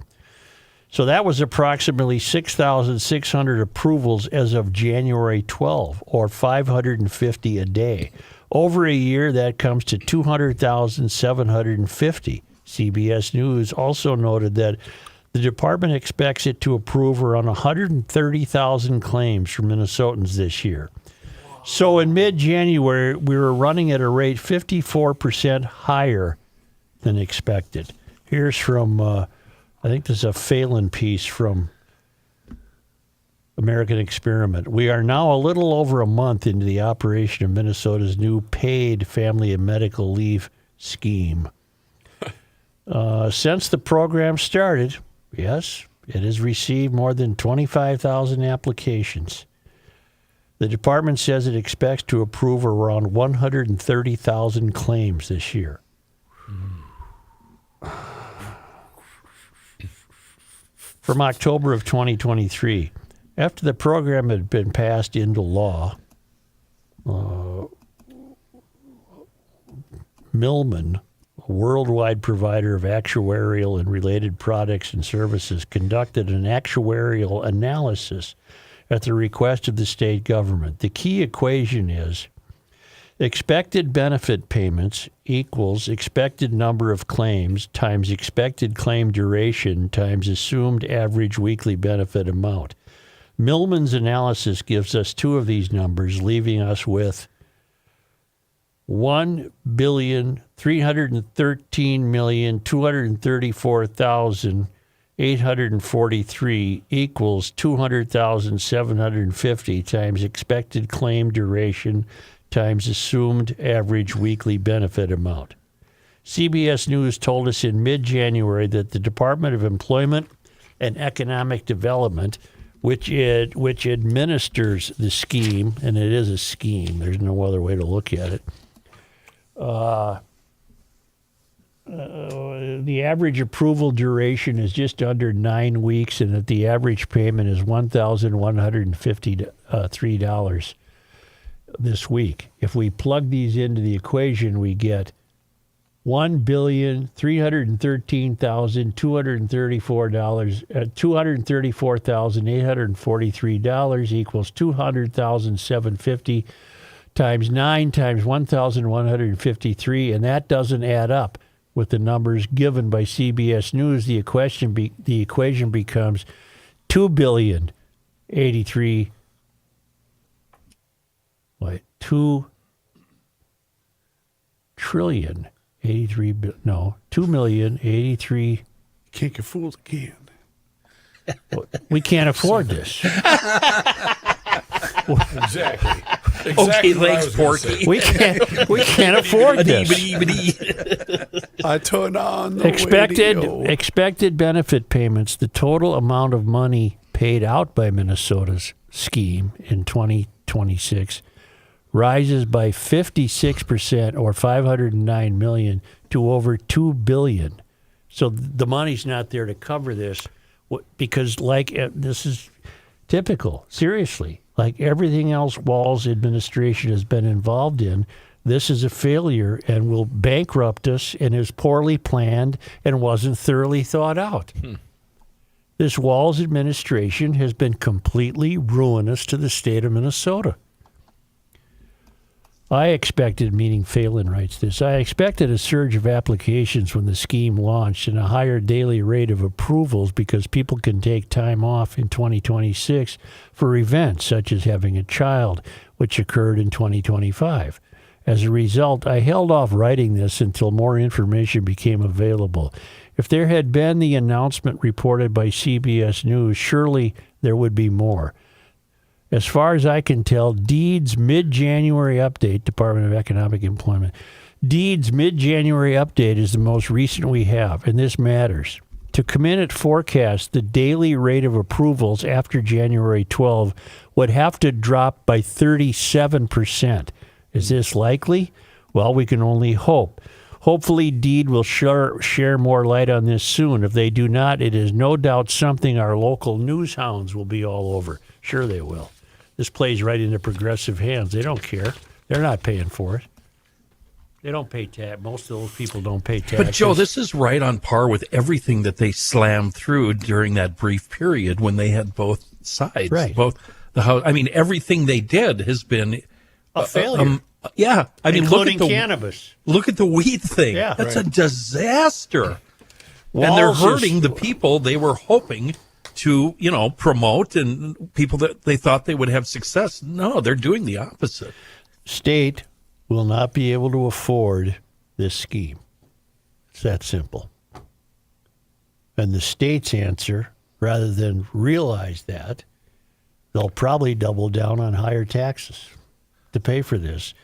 So that was approximately 6,600 approvals as of January 12, or 550 a day. Over a year, that comes to 200,750. CBS News also noted that the department expects it to approve around 130,000 claims from Minnesotans this year. So in mid-January, we were running at a rate 54% higher than expected. Here's from... I think this is a Phelan piece from American Experiment. We are now a little over a month into the operation of Minnesota's new paid family and medical leave scheme. Since the program started, yes, it has received more than 25,000 applications. The department says it expects to approve around 130,000 claims this year. From October of 2023, after the program had been passed into law, Millman, a worldwide provider of actuarial and related products and services, conducted an actuarial analysis at the request of the state government. The key equation is expected benefit payments equals expected number of claims times expected claim duration times assumed average weekly benefit amount. Millman's analysis gives us two of these numbers, leaving us with 1,313,234,843 equals 200,750 times expected claim duration times assumed average weekly benefit amount. CBS News told us in mid-January that the Department of Employment and Economic Development, which administers the scheme, and it is a scheme, there's no other way to look at it, the average approval duration is just under 9 weeks, and that the average payment is $1,153 this week. If we plug these into the equation, we get $234,843 equals 200,750 times 9 times 1,153, and that doesn't add up with the numbers given by CBS News. The equation becomes $2,083,000,000. Wait, 2,083,000,000. Can't get fooled again. We can't afford this. Exactly. Okay, thanks, Porky. We can't afford this. I turn on the Expected benefit payments, the total amount of money paid out by Minnesota's scheme in 2026 rises by 56%, or $509 million, to over $2 billion. So the money's not there to cover this, because this is typical. Seriously, like everything else Walz's administration has been involved in, this is a failure and will bankrupt us, and is poorly planned and wasn't thoroughly thought out. This Walz administration has been completely ruinous to the state of Minnesota. I expected, meaning Phelan writes this, I expected a surge of applications when the scheme launched and a higher daily rate of approvals because people can take time off in 2026 for events such as having a child, which occurred in 2025. As a result, I held off writing this until more information became available. If there had been the announcement reported by CBS News, surely there would be more. As far as I can tell, DEED's mid-January update, Department of Economic Employment, DEED's mid-January update is the most recent we have, and this matters. To come in at forecast, the daily rate of approvals after January 12 would have to drop by 37%. Is this likely? Well, we can only hope. Hopefully, DEED will share more light on this soon. If they do not, it is no doubt something our local news hounds will be all over. Sure they will. This plays right into progressive hands. They don't care. They're not paying for it. They don't pay tax. Most of those people don't pay taxes. But, Joe, this is right on par with everything that they slammed through during that brief period when they had both sides. Right. Both the House. I mean, everything they did has been a failure. Yeah. I mean, including look at cannabis. Look at the weed thing. Yeah, That's right. a disaster. And they're hurting the people they were hoping to, promote and people that they thought they would have success. No, they're doing the opposite. State will not be able to afford this scheme. It's that simple. And the state's answer, rather than realize that, they'll probably double down on higher taxes to pay for this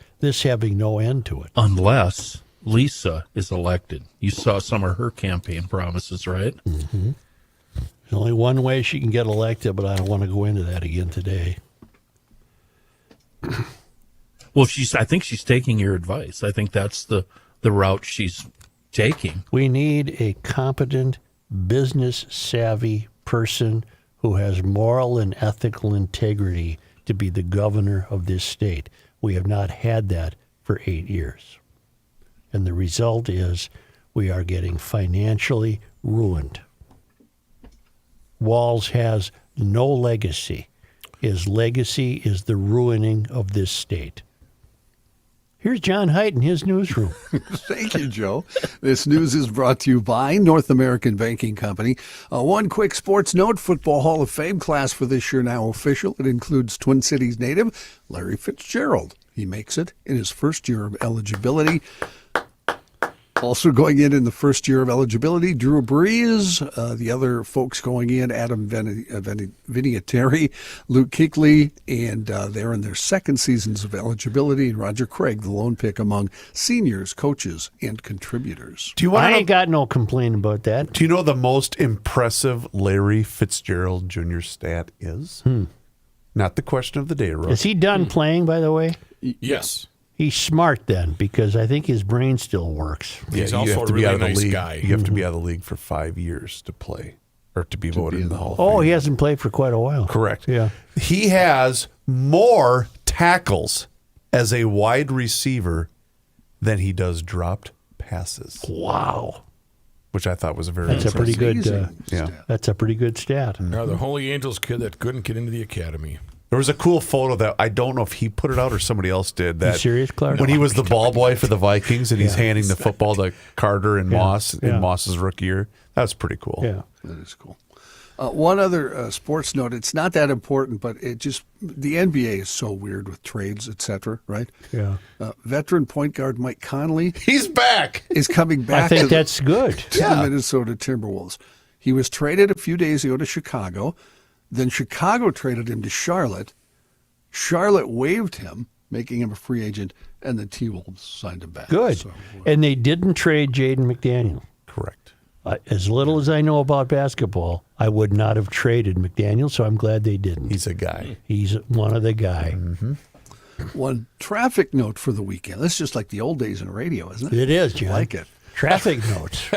having no end to it. Unless Lisa is elected. You saw some of her campaign promises, right? Mm-hmm. There's only one way she can get elected, but I don't want to go into that again today. Well, I think she's taking your advice. I think that's the route she's taking. We need a competent, business-savvy person who has moral and ethical integrity to be the governor of this state. We have not had that for 8 years. And the result is we are getting financially ruined. Walz has no legacy. His legacy is the ruining of this state. Here's John Heidt in his newsroom. Thank you, Joe. This news is brought to you by North American Banking Company. One quick sports note, Football Hall of Fame class for this year now official. It includes Twin Cities native Larry Fitzgerald. He makes it in his first year of eligibility. Also going in the first year of eligibility, Drew Brees. The other folks going in, Adam Vinatieri, Luke Kuechly, and they're in their second seasons of eligibility. And Roger Craig, the lone pick among seniors, coaches, and contributors. I ain't got no complaint about that. Do you know the most impressive Larry Fitzgerald Jr. stat is? Not the question of the day, Rose. Is he done playing, by the way? Yes. He's smart then, because I think his brain still works. Yeah, He's you also have a to be really out of the nice league. guy. You have to be out of the league for 5 years to play or to be voted in the Hall of Fame. Oh, he hasn't played for quite a while. Correct. Yeah. He has more tackles as a wide receiver than he does dropped passes. Wow. Which I thought was a very That's a pretty good yeah. That's a pretty good stat. Now, the Holy Angels kid that couldn't get into the academy. There was a cool photo that I don't know if he put it out or somebody else did. That You serious, Clark? when he was the ball boy for the Vikings and he's handing the football to Carter and Moss in Moss's rookie year. That was pretty cool. Yeah. That is cool. One other sports note, it's not that important, but the NBA is so weird with trades, et cetera, right? Yeah. Veteran point guard Mike Conley He's back. is coming back I think that's good. to the Minnesota Timberwolves. He was traded a few days ago to Chicago. Then Chicago traded him to Charlotte. Charlotte waived him, making him a free agent, and the T-Wolves signed him back. Good. So, And they didn't trade Jaden McDaniel. Correct. As little as I know about basketball, I would not have traded McDaniel, so I'm glad they didn't. He's a guy. He's one of the guy. Mm-hmm. one traffic note for the weekend. This is just like the old days in radio, isn't it? It is, John. I like it. Traffic notes.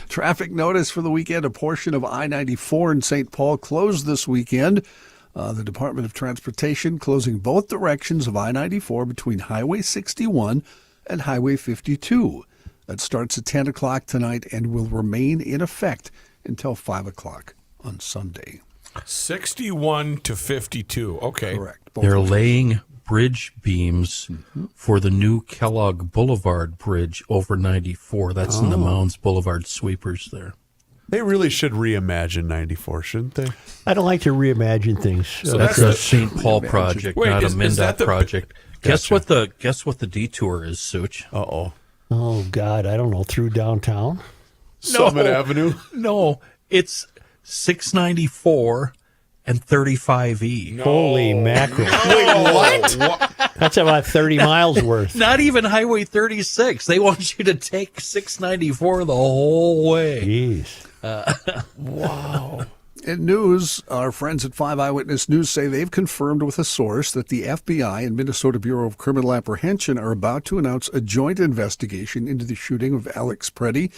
Traffic notice for the weekend. A portion of I-94 in St. Paul closed this weekend. The Department of Transportation closing both directions of I-94 between Highway 61 and Highway 52. That starts at 10 o'clock tonight and will remain in effect until 5 o'clock on Sunday. 61-52. Okay. Correct. Both They're of those. laying bridge beams for the new Kellogg Boulevard Bridge over 94. That's in the Mounds Boulevard sweepers there. They really should reimagine 94, shouldn't they? I don't like to reimagine things. So That's that's a St. Paul project, Wait, not is a that MnDOT the- project. Guess what the detour is, Such? Uh-oh. Oh, God, I don't know, through downtown? Summit Avenue? No, it's 694 and 35E. Holy mackerel. What? That's about 30 miles worth. Not even Highway 36. They want you to take 694 the whole way. Jeez. In news, our friends at 5 Eyewitness News say they've confirmed with a source that the FBI and Minnesota Bureau of Criminal Apprehension are about to announce a joint investigation into the shooting of Alex Preddy.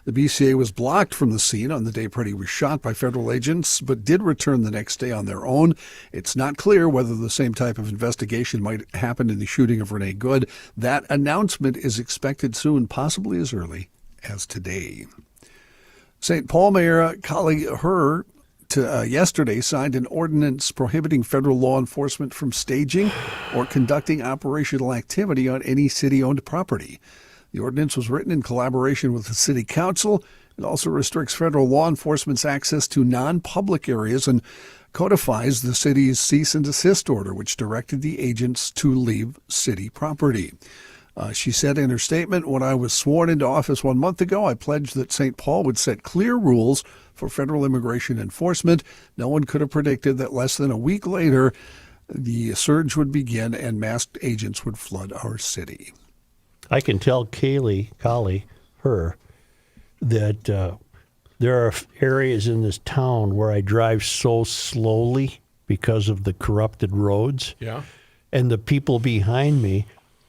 The BCA was blocked from the scene on the day Preddy was shot by federal agents, but did return the next day on their own. It's not clear whether the same type of investigation might happen in the shooting of Renee Good. That announcement is expected soon, possibly as early as today. St. Paul Mayor Kali Herr yesterday signed an ordinance prohibiting federal law enforcement from staging or conducting operational activity on any city-owned property. The ordinance was written in collaboration with the city council. It also restricts federal law enforcement's access to non-public areas and codifies the city's cease and desist order, which directed the agents to leave city property. She said in her statement, "When I was sworn into office 1 month ago, I pledged that St. Paul would set clear rules for federal immigration enforcement. No one could have predicted that less than a week later, the surge would begin and masked agents would flood our city." I can tell Kali, her, that there are areas in this town where I drive so slowly because of the corrupted roads. Yeah. And the people behind me,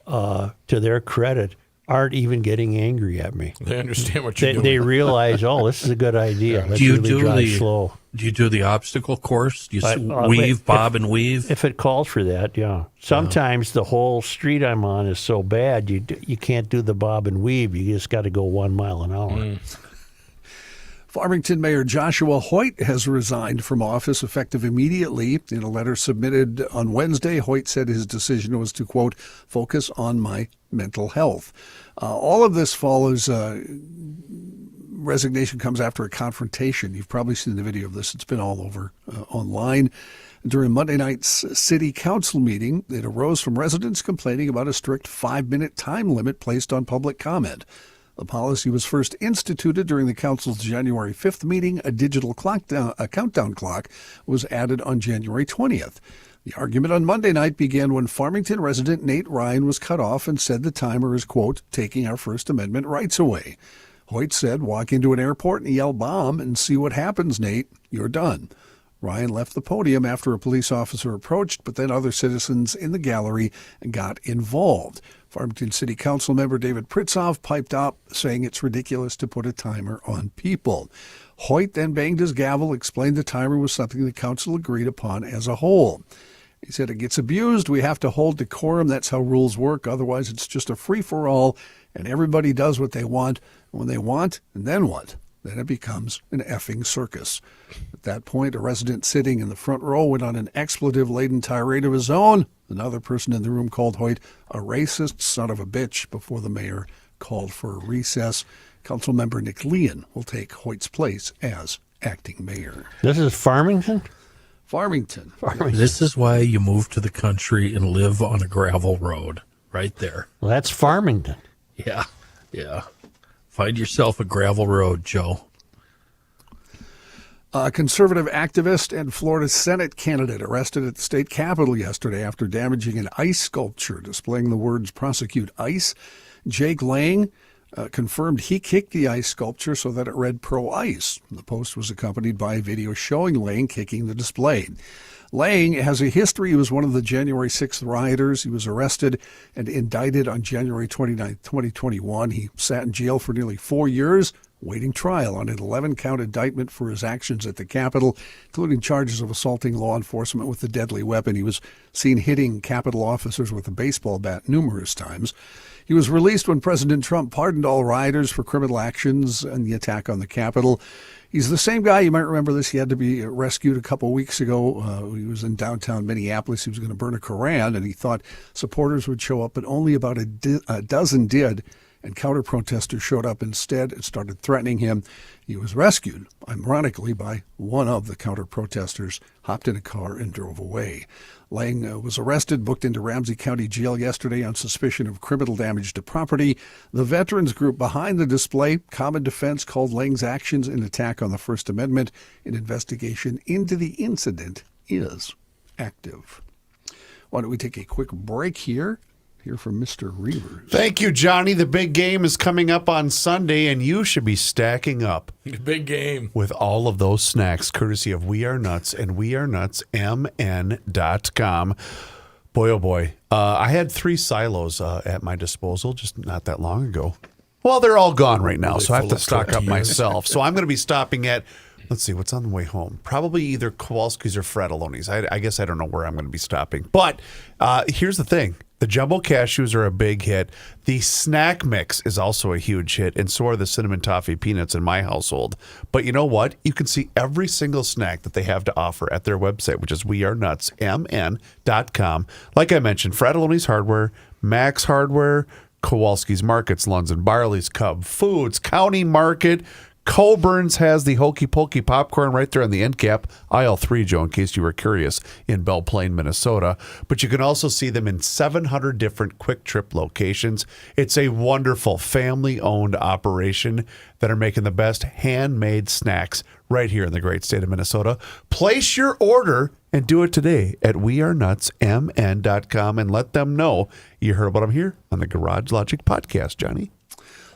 to their credit, aren't even getting angry at me. They understand what you're doing. They realize, oh, this is a good idea. Let's really drive slow. Do you do the obstacle course? Do you Wait, bob and weave? If it calls for that, yeah. Sometimes the whole street I'm on is so bad you can't do the bob and weave. You just got to go 1 mile an hour. Farmington Mayor Joshua Heidt has resigned from office effective immediately. In a letter submitted on Wednesday, Heidt said his decision was to, quote, focus on my mental health. All of this follows, resignation comes after a confrontation. You've probably seen the video of this. It's been all over online. During Monday night's city council meeting, it arose from residents complaining about a strict 5-minute time limit placed on public comment. The policy was first instituted during the council's January 5th meeting. A digital countdown clock was added on January 20th. The argument on Monday night began when Farmington resident Nate Ryan was cut off and said the timer is, quote, taking our First Amendment rights away. Heidt said, walk into an airport and yell bomb and see what happens, Nate. You're done. Ryan left the podium after a police officer approached, but then other citizens in the gallery got involved. Farmington City Council member David Pritzoff piped up, saying it's ridiculous to put a timer on people. Heidt then banged his gavel, explained the timer was something the council agreed upon as a whole. He said it gets abused. We have to hold decorum. That's how rules work. Otherwise, it's just a free-for-all, and everybody does what they want when they want, and then what? Then it becomes an effing circus. At that point, a resident sitting in the front row went on an expletive-laden tirade of his own. Another person in the room called Heidt a racist son of a bitch before the mayor called for a recess. Councilmember Nick Leon will take Heidt's place as acting mayor. This is Farmington? Farmington. This is why you move to the country and live on a gravel road right there. Well, that's Farmington. Yeah. Find yourself a gravel road, Joe. A conservative activist and Florida Senate candidate arrested at the state capitol yesterday after damaging an ice sculpture displaying the words "Prosecute ICE." Jake Lang confirmed he kicked the ice sculpture so that it read pro-ice. The post was accompanied by a video showing Lang kicking the display. Lang has a history. He was one of the January 6th rioters. He was arrested and indicted on January 29, 2021. He sat in jail for nearly 4 years, waiting trial on an 11-count indictment for his actions at the Capitol, including charges of assaulting law enforcement with a deadly weapon. He was seen hitting Capitol officers with a baseball bat numerous times. He was released when President Trump pardoned all rioters for criminal actions and the attack on the Capitol. He's the same guy, you might remember this, he had to be rescued a couple weeks ago. He was in downtown Minneapolis. He was going to burn a Koran, and he thought supporters would show up, but only about a dozen did, and counter-protesters showed up instead and started threatening him. He was rescued, ironically, by one of the counter-protesters, hopped in a car and drove away. Lang was arrested, booked into Ramsey County Jail yesterday on suspicion of criminal damage to property. The veterans group behind the display, Common Defense, called Lang's actions an attack on the First Amendment. An investigation into the incident is active. Why don't we take a quick break here? Hear from Mr. Reavers. Thank you, Johnny. The big game is coming up on Sunday, and you should be stacking up. Big game. With all of those snacks, courtesy of We Are Nuts and wearenutsmn.com. Boy, oh boy. I had 3 silos at my disposal just not that long ago. Well, they're all gone right now, so I have to stock up myself. So I'm going to be stopping at, let's see, what's on the way home? Probably either Kowalski's or Fratelloni's. I guess I don't know where I'm going to be stopping. But here's the thing. The Jumbo Cashews are a big hit. The Snack Mix is also a huge hit, and so are the Cinnamon Toffee Peanuts in my household. But you know what? You can see every single snack that they have to offer at their website, which is wearenutsmn.com. Like I mentioned, Fratelloni's Hardware, Max Hardware, Kowalski's Markets, Lunds and Barley's, Cub Foods, County Market, Coburn's has the Hokey Pokey popcorn right there on the end cap, aisle 3, Joe, in case you were curious, in Belle Plaine, Minnesota. But you can also see them in 700 different Quick Trip locations. It's a wonderful family-owned operation that are making the best handmade snacks right here in the great state of Minnesota. Place your order and do it today at wearenutsmn.com and let them know you heard about them here on the Garage Logic podcast, Johnny.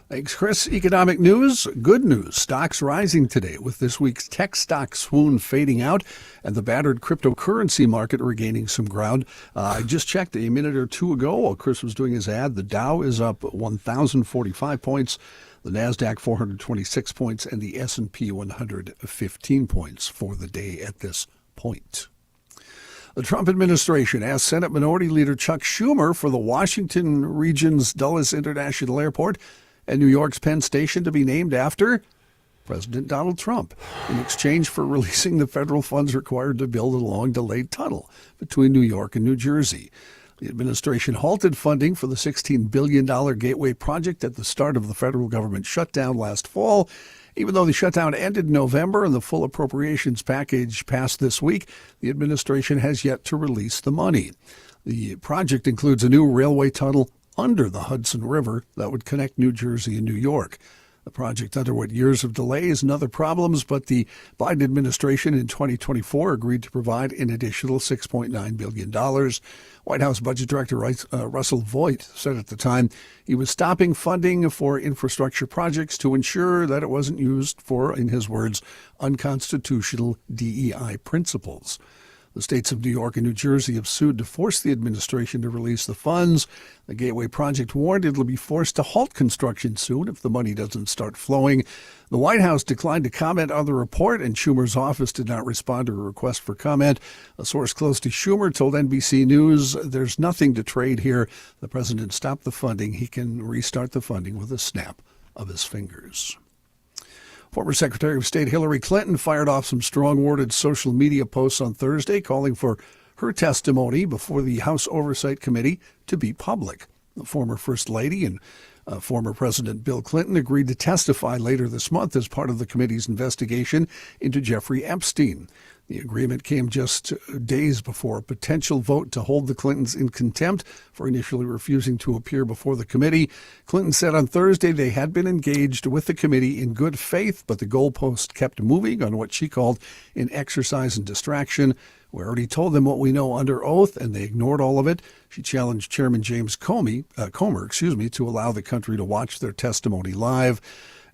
Thanks, Chris. Economic news, good news. Stocks rising today with this week's tech stock swoon fading out and the battered cryptocurrency market regaining some ground. I just checked a minute or two ago while Chris was doing his ad. The Dow is up 1,045 points, the NASDAQ 426 points, and the S&P 115 points for the day at this point. The Trump administration asked Senate Minority Leader Chuck Schumer for the Washington region's Dulles International Airport and New York's Penn Station to be named after President Donald Trump in exchange for releasing the federal funds required to build a long-delayed tunnel between New York and New Jersey. The administration halted funding for the $16 billion Gateway project at the start of the federal government shutdown last fall. Even though the shutdown ended in November and the full appropriations package passed this week, the administration has yet to release the money. The project includes a new railway tunnel under the Hudson River that would connect New Jersey and New York. The project underwent years of delays and other problems, but the Biden administration in 2024 agreed to provide an additional $6.9 billion. White House Budget Director Russell Voigt said at the time he was stopping funding for infrastructure projects to ensure that it wasn't used for, in his words, unconstitutional DEI principles. The states of New York and New Jersey have sued to force the administration to release the funds. The Gateway project warned it will be forced to halt construction soon if the money doesn't start flowing. The White House declined to comment on the report, and Schumer's office did not respond to a request for comment. A source close to Schumer told NBC News, "There's nothing to trade here. The president stopped the funding. He can restart the funding with a snap of his fingers." Former Secretary of State Hillary Clinton fired off some strong-worded social media posts on Thursday calling for her testimony before the House Oversight Committee to be public. The former First Lady and former President Bill Clinton agreed to testify later this month as part of the committee's investigation into Jeffrey Epstein. The agreement came just days before a potential vote to hold the Clintons in contempt for initially refusing to appear before the committee. Clinton said on Thursday they had been engaged with the committee in good faith, but the goalpost kept moving on what she called an exercise in distraction. We already told them what we know under oath, and they ignored all of it. She challenged Chairman James Comer, to allow the country to watch their testimony live.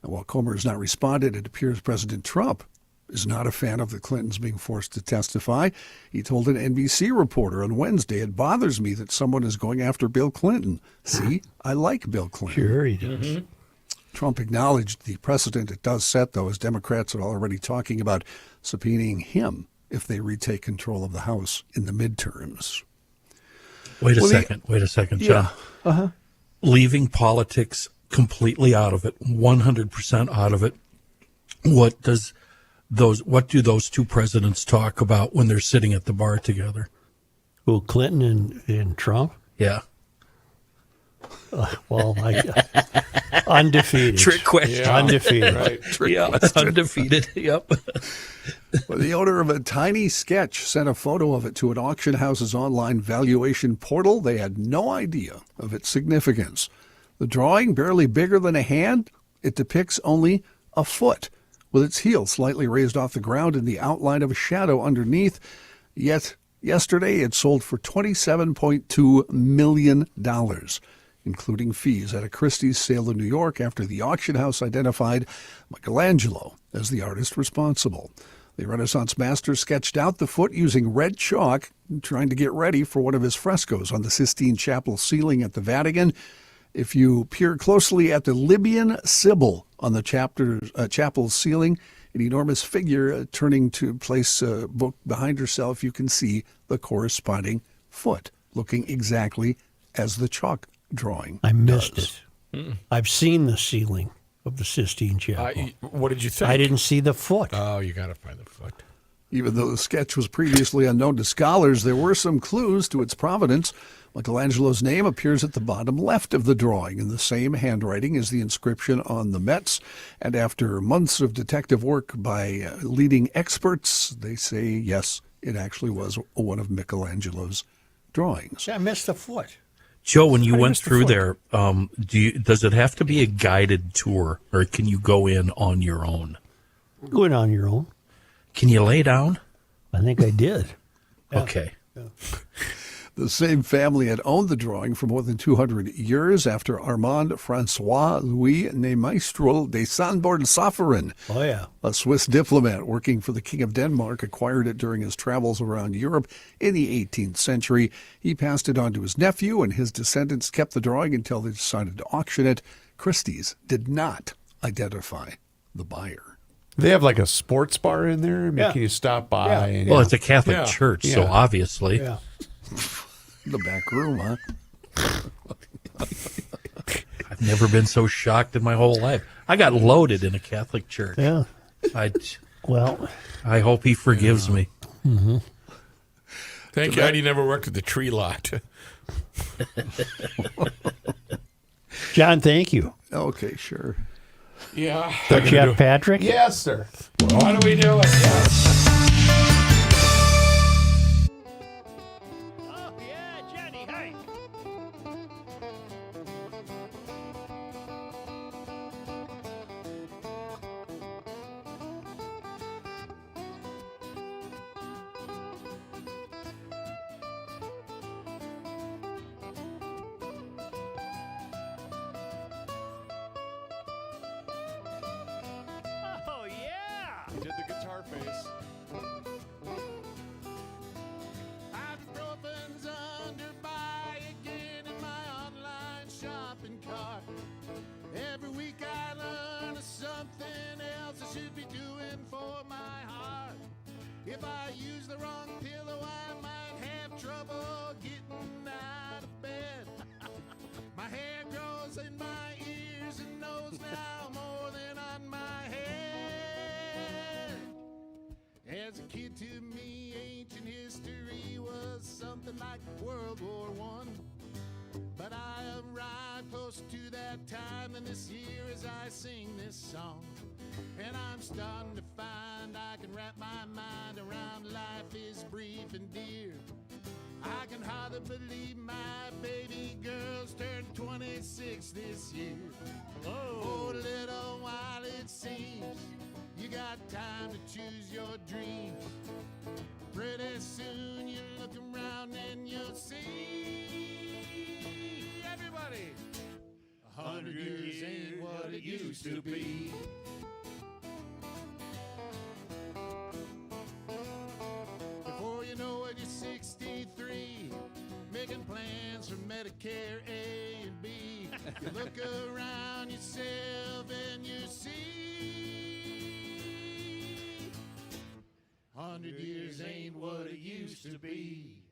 And while Comer has not responded, it appears President Trump is not a fan of the Clintons being forced to testify. He told an NBC reporter on Wednesday, "It bothers me that someone is going after Bill Clinton. See, I like Bill Clinton." Sure he does. Mm-hmm. Trump acknowledged the precedent it does set, though, as Democrats are already talking about subpoenaing him if they retake control of the House in the midterms. Wait a second, John. Yeah. Uh-huh. leaving politics completely out of it, 100% out of it. What do those two presidents talk about when they're sitting at the bar together? Who, Clinton and Trump? Yeah. Undefeated. Trick question. Yeah. Undefeated. Right. Undefeated. Yep. Well, the owner of a tiny sketch sent a photo of it to an auction house's online valuation portal. They had no idea of its significance. The drawing, barely bigger than a hand, it depicts only a foot, with its heel slightly raised off the ground and the outline of a shadow underneath. Yet, yesterday it sold for $27.2 million, including fees at a Christie's sale in New York after the auction house identified Michelangelo as the artist responsible. The Renaissance master sketched out the foot using red chalk, trying to get ready for one of his frescoes on the Sistine Chapel ceiling at the Vatican. If you peer closely at the Libyan Sibyl on the chapel's ceiling, an enormous figure turning to place a book behind herself, you can see the corresponding foot, looking exactly as the chalk drawing I missed does. it. I've seen the ceiling of the Sistine Chapel. What did you think? I didn't see the foot. Oh, you got to find the foot. Even though the sketch was previously unknown to scholars, there were some clues to its provenance. Michelangelo's name appears at the bottom left of the drawing in the same handwriting as the inscription on the Mets. And after months of detective work by leading experts, they say, yes, it actually was one of Michelangelo's drawings. I missed the foot. Joe, when you went through there, does it have to be a guided tour, or can you go in on your own? Go in on your own. Can you lay down? I think I did. Yeah. Okay. Yeah. The same family had owned the drawing for more than 200 years after Armand François Louis Nemeistrel de Saint-Born-Saffarin, a Swiss diplomat working for the King of Denmark, acquired it during his travels around Europe in the 18th century. He passed it on to his nephew, and his descendants kept the drawing until they decided to auction it. Christie's did not identify the buyer. They have like a sports bar in there. I mean, can you stop by? Yeah. And, Well, it's a Catholic church, so obviously. Yeah. The back room, huh? I've never been so shocked in my whole life. I got loaded in a Catholic church. Yeah. I I hope he forgives me. Mm-hmm. Thank God he never worked at the tree lot. John, thank you. Okay, sure. Yeah. Don't you have Patrick? Yes, sir. Why do we do it? Yes. He did the guitar face. Ibuprofen's under buy again in my online shopping cart. Every week I learn of something else I should be doing for my heart. If I use the wrong pillow, I might have trouble getting out of bed. My hair grows in my ears and nose now more than on my head. As a kid, to me, ancient history was something like World War I. But I arrived close to that time than this year as I sing this song. And I'm starting to find I can wrap my mind around life is brief and dear. I can hardly believe my baby girl's turned 26 this year. For a little while it seems you got time to choose your dreams. Pretty soon you look around and you'll see everybody. 100 years ain't what it used to be. Before you know it, you're 63, making plans for Medicare A and B. You look around yourself and you see 100 years ain't what it used to be.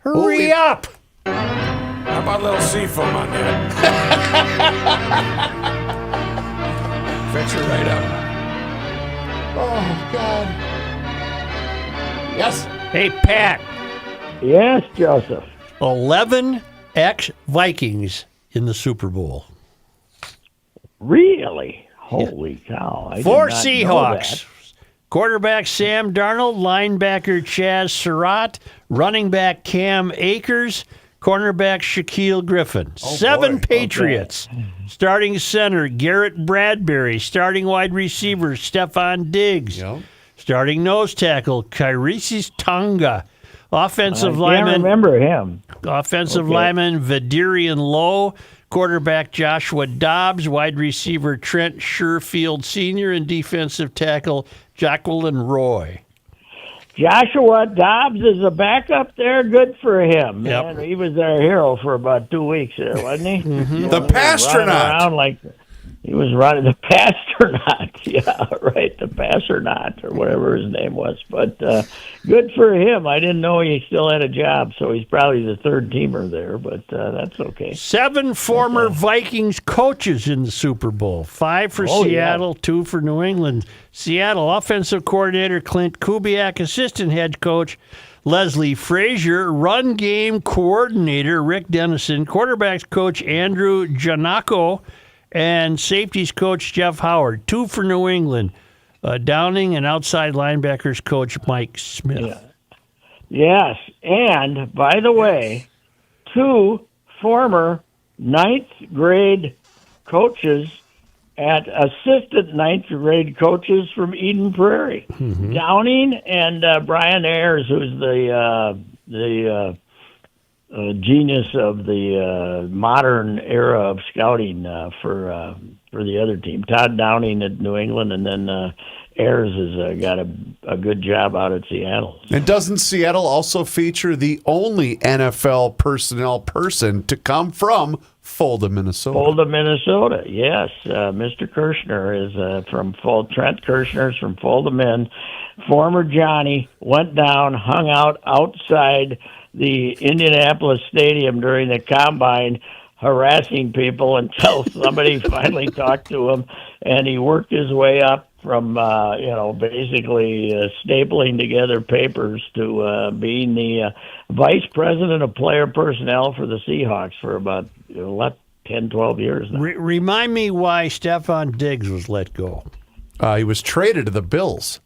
Hurry up! How about a little seafoam on that? Fetch her right up. Oh, God. Yes. Hey, Pat. Yes, Joseph. 11 ex-Vikings in the Super Bowl. Really? Holy cow. I 4 did not know Seahawks. that. Quarterback Sam Darnold, linebacker Chaz Surratt, running back Cam Akers, cornerback Shaquille Griffin. 7 Patriots. Starting center Garrett Bradbury. Starting wide receiver Stephon Diggs. Yep. Starting nose tackle Kyriesis Tonga. Offensive I lineman. can't remember him. Offensive lineman Vidarian Lowe, quarterback Joshua Dobbs, wide receiver Trent Sherfield Sr., and defensive tackle Jacqueline Roy. Joshua Dobbs is a backup there. Good for him, Yep. man. He was our hero for about 2 weeks there, wasn't he? The Pastronaut. He was running the Pastronaut. Yeah, right, the Pastronaut or whatever his name was. But good for him. I didn't know he still had a job, so he's probably the third teamer there, but that's okay. 7 former Vikings coaches in the Super Bowl. 5 for Seattle, 2 for New England. Seattle offensive coordinator Clint Kubiak, assistant head coach Leslie Frazier, run game coordinator Rick Dennison, quarterbacks coach Andrew Janako, and safeties coach Jeff Howard. 2 for New England. Downing and outside linebackers coach Mike Smith. Yes, and by the way, 2 former 9th grade coaches at assistant 9th grade coaches from Eden Prairie. Downing and Brian Ayers, who's the genius of the modern era of scouting for the other team. Todd Downing at New England, and then Ayers has got a good job out at Seattle. And doesn't Seattle also feature the only NFL personnel person to come from Fulda, Minnesota? Fulda, Minnesota, yes. Mr. Kirshner is from Fulda. Trent Kirshner's from Fulda Men. Former Johnny went down, hung out outside the Indianapolis Stadium during the Combine, harassing people until somebody finally talked to him, and he worked his way up from basically stapling together papers to being the vice president of player personnel for the Seahawks for about 10, 12 years now. Remind me why Stephon Diggs was let go. He was traded to the Bills.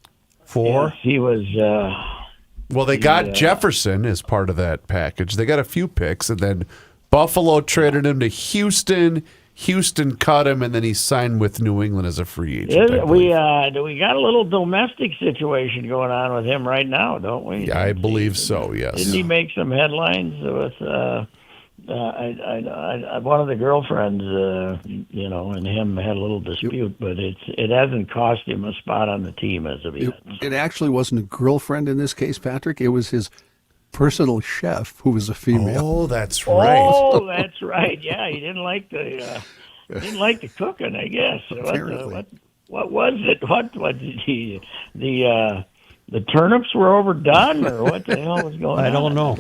Yes, he was... Well, they got Jefferson as part of that package. They got a few picks, and then Buffalo traded him to Houston. Houston cut him, and then he signed with New England as a free agent. We got a little domestic situation going on with him right now, don't we? Yeah, I believe so, yes. Didn't he make some headlines with one of the girlfriends, and him had a little dispute, but it hasn't cost him a spot on the team as of yet. It actually wasn't a girlfriend in this case, Patrick. It was his personal chef who was a female. Oh, that's right. Oh, that's right. Yeah, he didn't like the cooking, I guess. Apparently. What was it? What the turnips were overdone, or what the hell was going on? I don't know.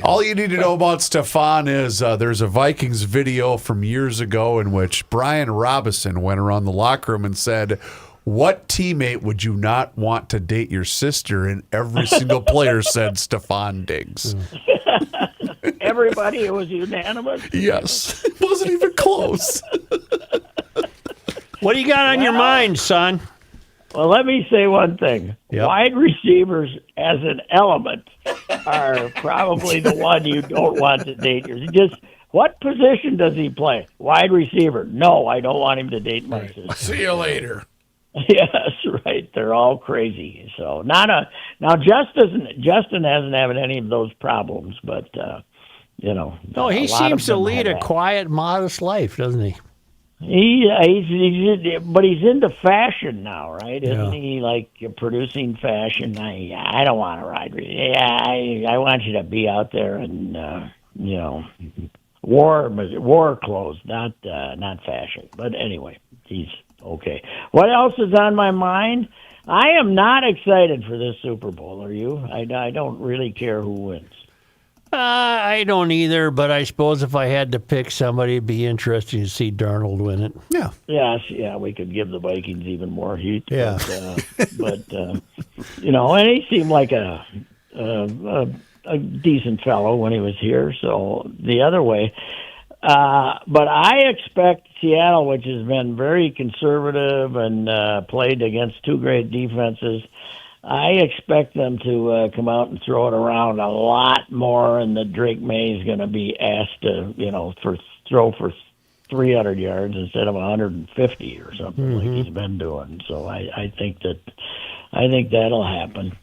All you need to know about Stephon is there's a Vikings video from years ago in which Brian Robinson went around the locker room and said, "What teammate would you not want to date your sister?" And every single player said Stephon Diggs. Everybody, it was unanimous? Yes. It wasn't even close. What do you got on your mind, son? Well, let me say one thing. Yep. Wide receivers as an element are probably the one you don't want to date. Just what position does he play? Wide receiver. No, I don't want him to date my sister. See you later. Yes, right. They're all crazy. So now Justin hasn't had any of those problems, but No, he seems to lead a quiet, modest life, doesn't he? But he's into fashion now, right? Isn't he like producing fashion? I don't want to ride. I want you to be out there and war clothes, not fashion. But anyway, he's okay. What else is on my mind? I am not excited for this Super Bowl. Are you? I don't really care who wins. I don't either, but I suppose if I had to pick somebody, it'd be interesting to see Darnold win it. Yeah. Yes, yeah, we could give the Vikings even more heat. Yeah. But you know, and he seemed like a decent fellow when he was here. So the other way, but I expect Seattle, which has been very conservative and played against two great defenses, I expect them to come out and throw it around a lot more, and that Drake May is going to be asked to, throw for 300 yards instead of 150 or something like he's been doing. So I think that'll happen.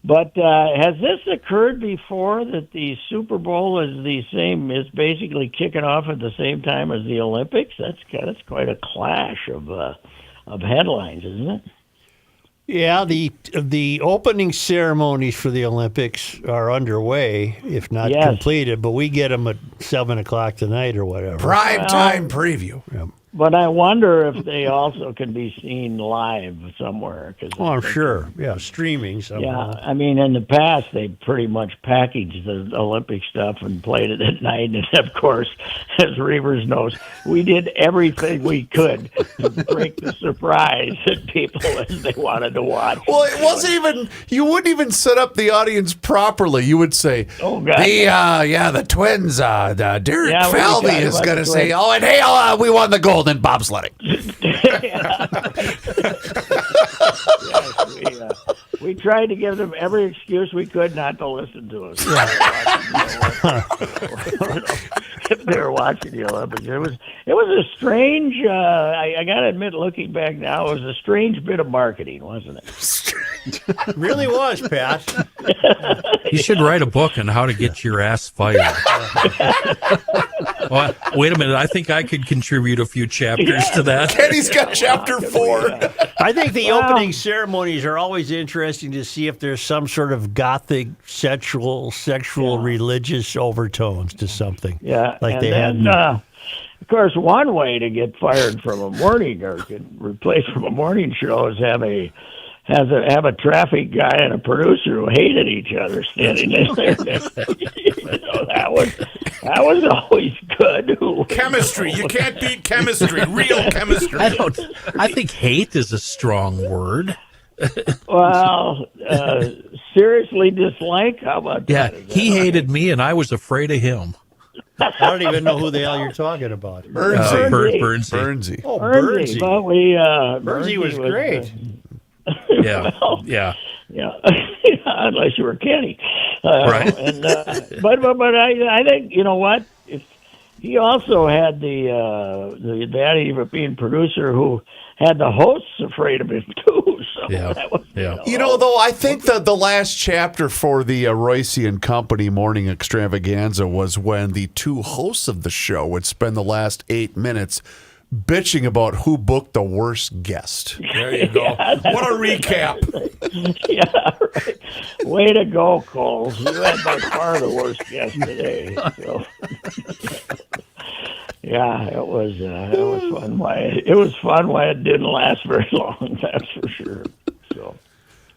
But has this occurred before, that the Super Bowl is basically kicking off at the same time as the Olympics? That's quite a clash of headlines, isn't it? Yeah, the opening ceremonies for the Olympics are underway, if not completed, but we get them at 7 o'clock tonight or whatever. Prime time preview. Yeah. But I wonder if they also can be seen live somewhere. I'm sure. Yeah, streaming somehow. Yeah, I mean, in the past, they pretty much packaged the Olympic stuff and played it at night. And, of course, as Reavers knows, we did everything we could to break the surprise that people as they wanted to watch. Well, it wasn't even, you wouldn't even set up the audience properly. You would say, oh, God. The Twins, Derek Falvey is going to say, oh, and hey, we won the gold in bobsledding. Yes, we tried to give them every excuse we could not to listen to us. If they were watching the Olympics, it was a strange. I got to admit, looking back now, it was a strange bit of marketing, wasn't it? It really was, Pat. You should write a book on how to get your ass fired. Well, wait a minute. I think I could contribute a few chapters to that. Kenny's got chapter 4. I think the opening ceremonies are always interesting to see if there's some sort of gothic, sexual, religious overtones to something. Yeah, like and they then, had. Of course, one way to get fired from a morning or get replaced from a morning show is have a traffic guy and a producer who hated each other standing in there. That was always good. Chemistry. You can't beat chemistry. Real chemistry. I think hate is a strong word. Well, seriously dislike? How about that? Yeah, he hated me and I was afraid of him. I don't even know who the hell you're talking about. Bernsey. Oh, Bernsey. But Bernsey was great. Yeah, well, yeah. Unless you were Kenny, right? And, but I think, you know what? He also had the advantage of being producer who had the hosts afraid of him too. So that was, though, I think that the last chapter for the Reusse and Company morning extravaganza was when the two hosts of the show would spend the last 8 minutes bitching about who booked the worst guest. There you go. What a recap. Yeah, right. Way to go, Coles. You had by far the worst guest today. So. Yeah, it was fun. It was fun why it didn't last very long. That's for sure. So.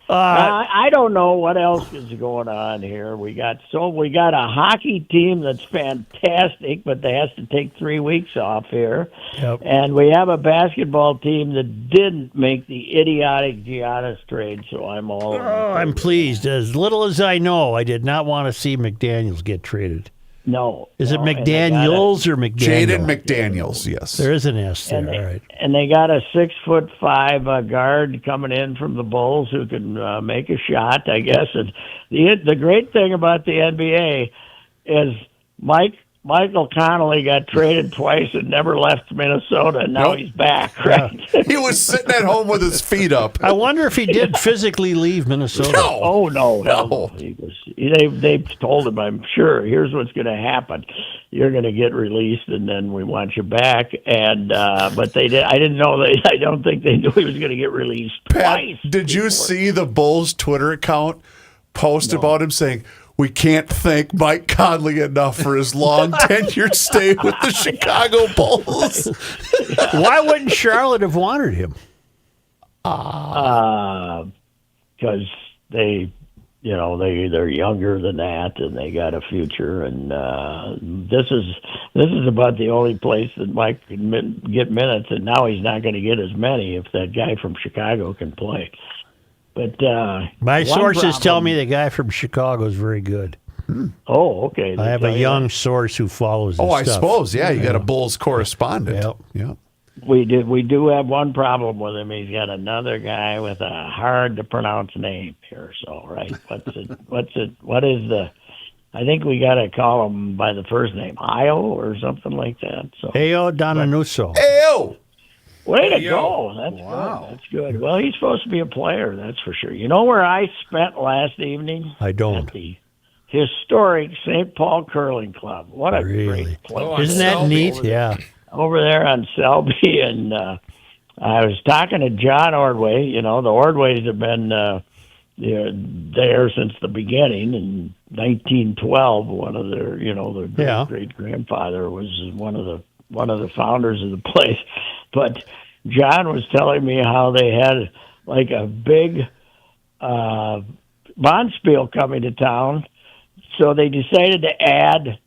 I don't know what else is going on here. We got a hockey team that's fantastic, but they has to take 3 weeks off here. Yep. And we have a basketball team that didn't make the idiotic Giannis trade, so I'm all I'm pleased. As little as I know, I did not want to see McDaniels get traded. No. Is it McDaniels or McDaniel? Jaden McDaniels, yes. There is an S there, all right. And they got a 6'5" guard coming in from the Bulls who can make a shot, I guess. And the great thing about the NBA is Michael Connolly got traded twice and never left Minnesota, and now he's back, right? He was sitting at home with his feet up. I wonder if he did physically leave Minnesota. No. Oh, no. They told him, I'm sure, here's what's going to happen. You're going to get released, and then we want you back. And but they did. I didn't know. I don't think they knew he was going to get released twice. Did you see the Bulls Twitter account post about him saying, "We can't thank Mike Conley enough for his long tenured stay with the Chicago Bulls"? Why wouldn't Charlotte have wanted him? Because they they're younger than that, and they got a future. And this is about the only place that Mike can get minutes, and now he's not going to get as many if that guy from Chicago can play. But my sources tell me the guy from Chicago is very good. Oh, okay. I have a young source who follows. Oh, I stuff. suppose. Yeah, you got a Bulls correspondent. Yep. We do have one problem with him. He's got another guy with a hard to pronounce name here. So, right, what is the? I think we got to call him by the first name, Io or something like that. So, Eo Donanuso. Ew! Way to go! That's good. That's good. Well, he's supposed to be a player, that's for sure. You know where I spent last evening? I don't. At the historic St. Paul Curling Club. What a great place! Isn't that neat? Yeah. Over there on Selby, and I was talking to John Ordway. The Ordways have been there since the beginning. In 1912, one of their great grandfather was one of the founders of the place. But John was telling me how they had like a big bonspiel coming to town, so they decided to add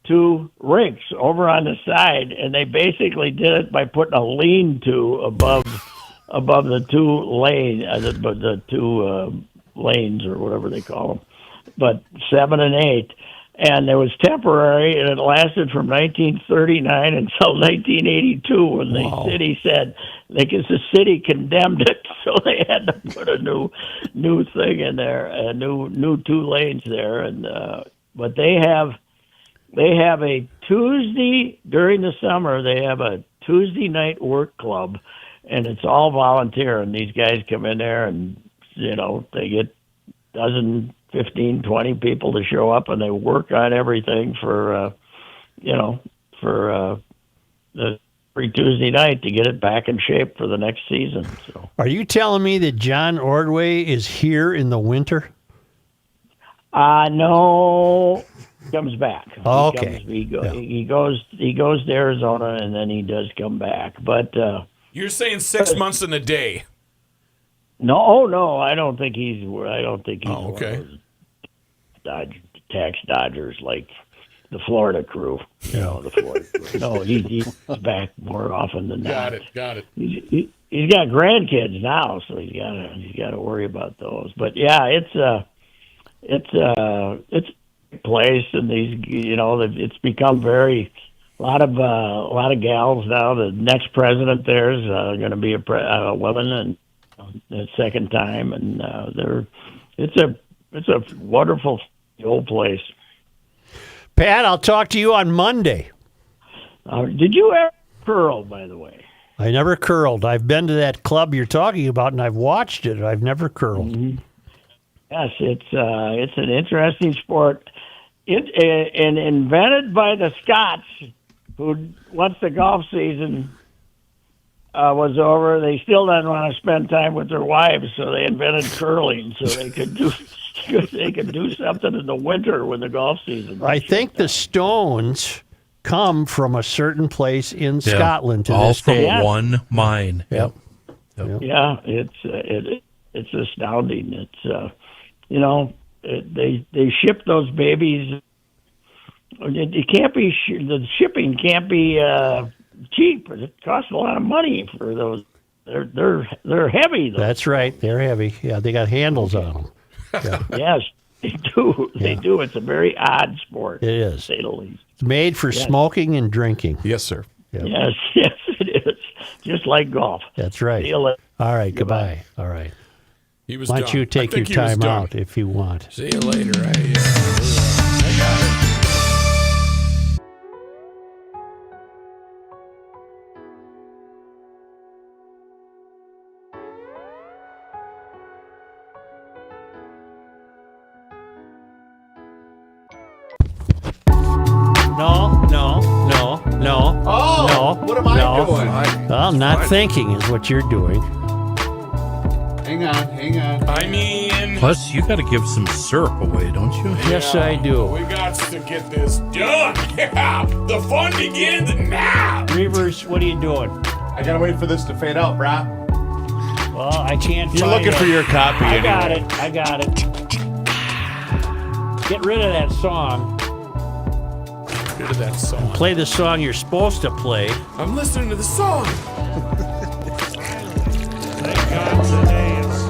2 rinks over on the side, and they basically did it by putting a lean-to above the 2 lanes or whatever they call them, but 7 and 8. And it was temporary, and it lasted from 1939 until 1982 when the city said, because the city condemned it, so they had to put a new thing in there, a new 2 lanes there. And but they have a Tuesday during the summer. They have a Tuesday night work club, and it's all volunteer. And these guys come in there, and they get dozen, 15, 20 people to show up, and they work on everything for every Tuesday night to get it back in shape for the next season. So, are you telling me that John Ordway is here in the winter? No. Comes back. Okay. He goes to Arizona, and then he does come back. But you're saying 6 months in a day. No, I don't think he's. Oh, okay. One of those tax dodgers like the Florida crew. The Florida crew. No, he's back more often than not. Got it. He's got grandkids now, so he's got to worry about those. But yeah, it's a place, and these it's become a lot of gals now. The next president there is going to be a woman, and the second time, and it's a wonderful old place. Pat, I'll talk to you on Monday. Did you ever curl, by the way? I never curled. I've been to that club you're talking about, and I've watched it. I've never curled. Mm-hmm. Yes, it's an interesting sport. And invented by the Scots, who once the golf season was over, they still didn't want to spend time with their wives, so they invented curling so they could do something in the winter when the golf season. I think the stones come from a certain place in Scotland to all this from day. one mine. Yep. Yeah, it's astounding. It's they ship those babies. It can't be the shipping can't be cheap. It costs a lot of money for those. They're heavy though. That's right. They're heavy. Yeah, they got handles on them. Yeah. Yes, they do. They do. It's a very odd sport. It is. To say the least. It's made for smoking and drinking. Yes, sir. Yep. Yes, it is. Just like golf. That's right. See you later. All right. Goodbye. All right. He was Why don't done. you take your time out if you want? See you later. I got it. No. Oh, what am I doing? Well, not thinking is what you're doing. Hang on. I mean, Plus, you got to give some syrup away, don't you? Yes, I do. we got to get this done. Yeah, the fun begins now. Reavers, what are you doing? I gotta wait for this to fade out, brah. Well, I can't You're find looking it. for your copy. I anyway. got it. Get rid of that song. Get rid of that song. Play the song you're supposed to play. I'm listening to the song. Thank God today is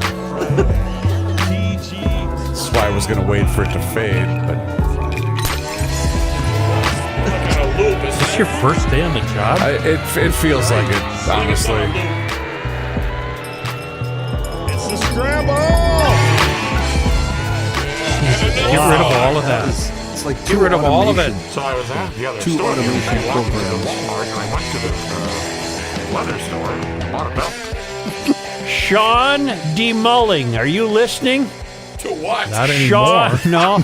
PG. That's why I was going to wait for it to fade. But Is this your first day on the job? it feels like it, honestly. It's the scramble. Get rid of all of that. It's like Get rid of all of it. So I was at the other Two store. automation I walked to the programs. Walmart and I went to the leather store and bought a belt. Sean DeMulling, are you listening? To what? Not anymore. Sean, no.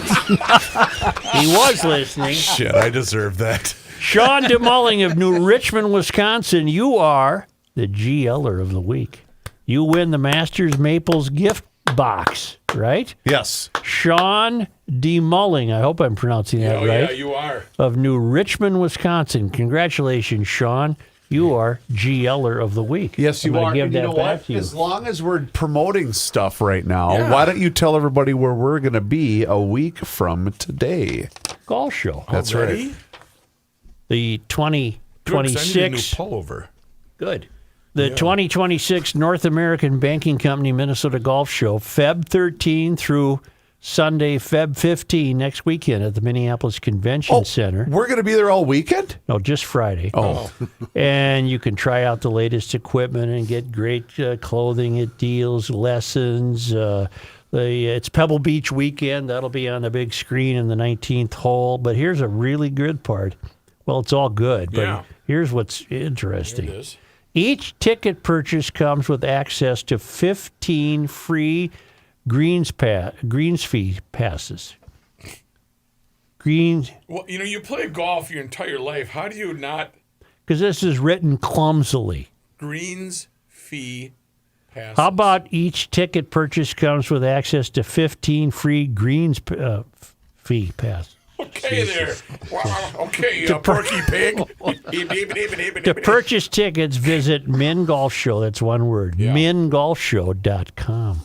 He was listening. Shit, I deserve that. Sean DeMulling of New Richmond, Wisconsin, you are the GLer of the week. You win the Masters Maples gift box, right? Yes. Sean DeMulling, I hope I'm pronouncing that Oh, right. yeah, you are. Of New Richmond, Wisconsin. Congratulations, Sean. You are GLer of the week. Yes, you I'm gonna are. Give And that you know back what? to you. As long as we're promoting stuff right now, Yeah. why don't you tell everybody where we're going to be a week from today? Golf show. That's Already? right. The Good, 'cause I need a new 2026. pullover. Good. The 2026 North American Banking Company Minnesota Golf Show, Feb 13 through Sunday, Feb 15, next weekend at the Minneapolis Convention Center. We're going to be there all weekend? No, just Friday. Oh. And you can try out the latest equipment and get great clothing at deals, lessons. It's Pebble Beach weekend. That'll be on the big screen in the 19th hole. But here's a really good part. Well, it's all good, but Yeah. here's what's interesting. Here it is. Each ticket purchase comes with access to 15 free greens fee passes. Greens, Well, you play golf your entire life. How do you not because this is written clumsily. greens fee passes? How about each ticket purchase comes with access to 15 free greens fee passes? Okay, there. Wow. Okay, Porky Pig. To purchase tickets, visit Min Golf Show. That's one word. Yeah. MinGolfShow.com.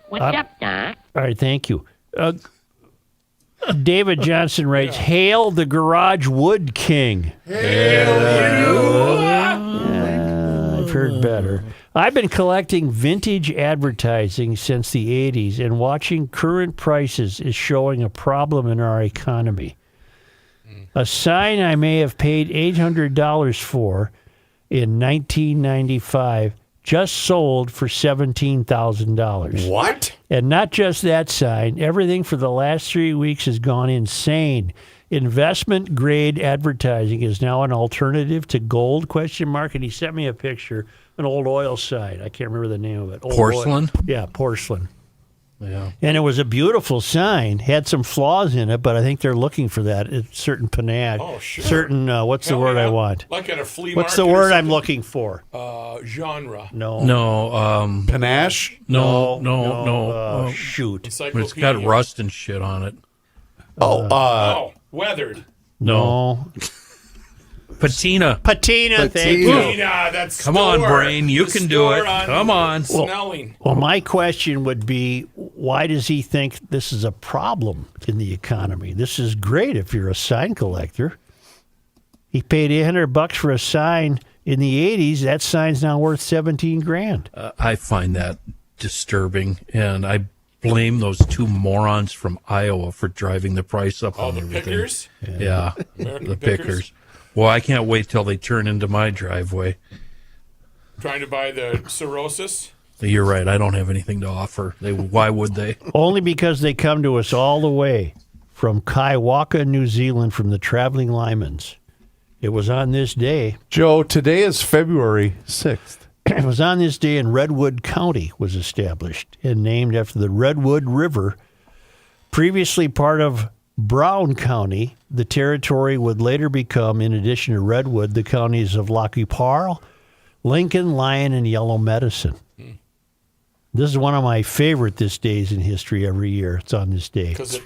What's up, Doc? All right, thank you. David Johnson writes, Hail the Garage Wood King. I've heard better. I've been collecting vintage advertising since the 80s, and watching current prices is showing a problem in our economy. A sign I may have paid $800 for in 1995 just sold for $17,000. What? And not just that sign, everything for the last 3 weeks has gone insane. Investment grade advertising is now an alternative to gold, ? And he sent me a picture, an old oil sign. I can't remember the name of it. Old Porcelain? oil. Yeah, porcelain. Yeah. And it was a beautiful sign, had some flaws in it, but I think they're looking for that. It's certain panache. Oh, sure. Certain, what's the word I want? Like at a flea What's the market or word I'm something? looking for? Genre. No. No, Panache? no. Shoot. It's Encyclopedia. got rust and shit on it. Oh, weathered. No. Patina. Patina, thank you. Patina, that's Come on, store. brain. You The can do store it. on Come on. Snelling. Well, my question would be, why does he think this is a problem in the economy? This is great if you're a sign collector. He paid $800 for a sign in the 80s. That sign's now worth $17,000. I find that disturbing, and I blame those two morons from Iowa for driving the price up Oh, on the everything. pickers? Yeah, American the pickers? pickers. Well, I can't wait till they turn into my driveway. Trying to buy the cirrhosis? You're right. I don't have anything to offer. Why would they? Only because they come to us all the way from Kaiwaka, New Zealand, from the Traveling Lymans. It was on this day. Joe, today is February 6th. It was on this day in Redwood County was established and named after the Redwood River. Previously part of Brown County, the territory would later become, in addition to Redwood, the counties of Lac Parle, Lincoln, Lyon, and Yellow Medicine. This is one of my favorite this days in history every year. It's on this day. Because it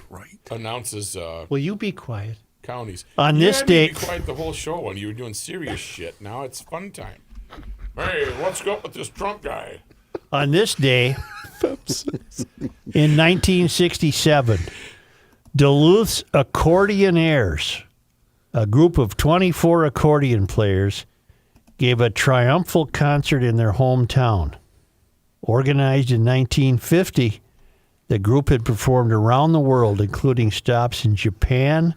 announces Will you be quiet? counties. On You this had me date- be quiet the whole show when you were doing serious shit. Now it's fun time. Hey, what's up with this Trump guy? On this day, In 1967, Duluth's Accordionaires, a group of 24 accordion players, gave a triumphal concert in their hometown. Organized in 1950, the group had performed around the world, including stops in Japan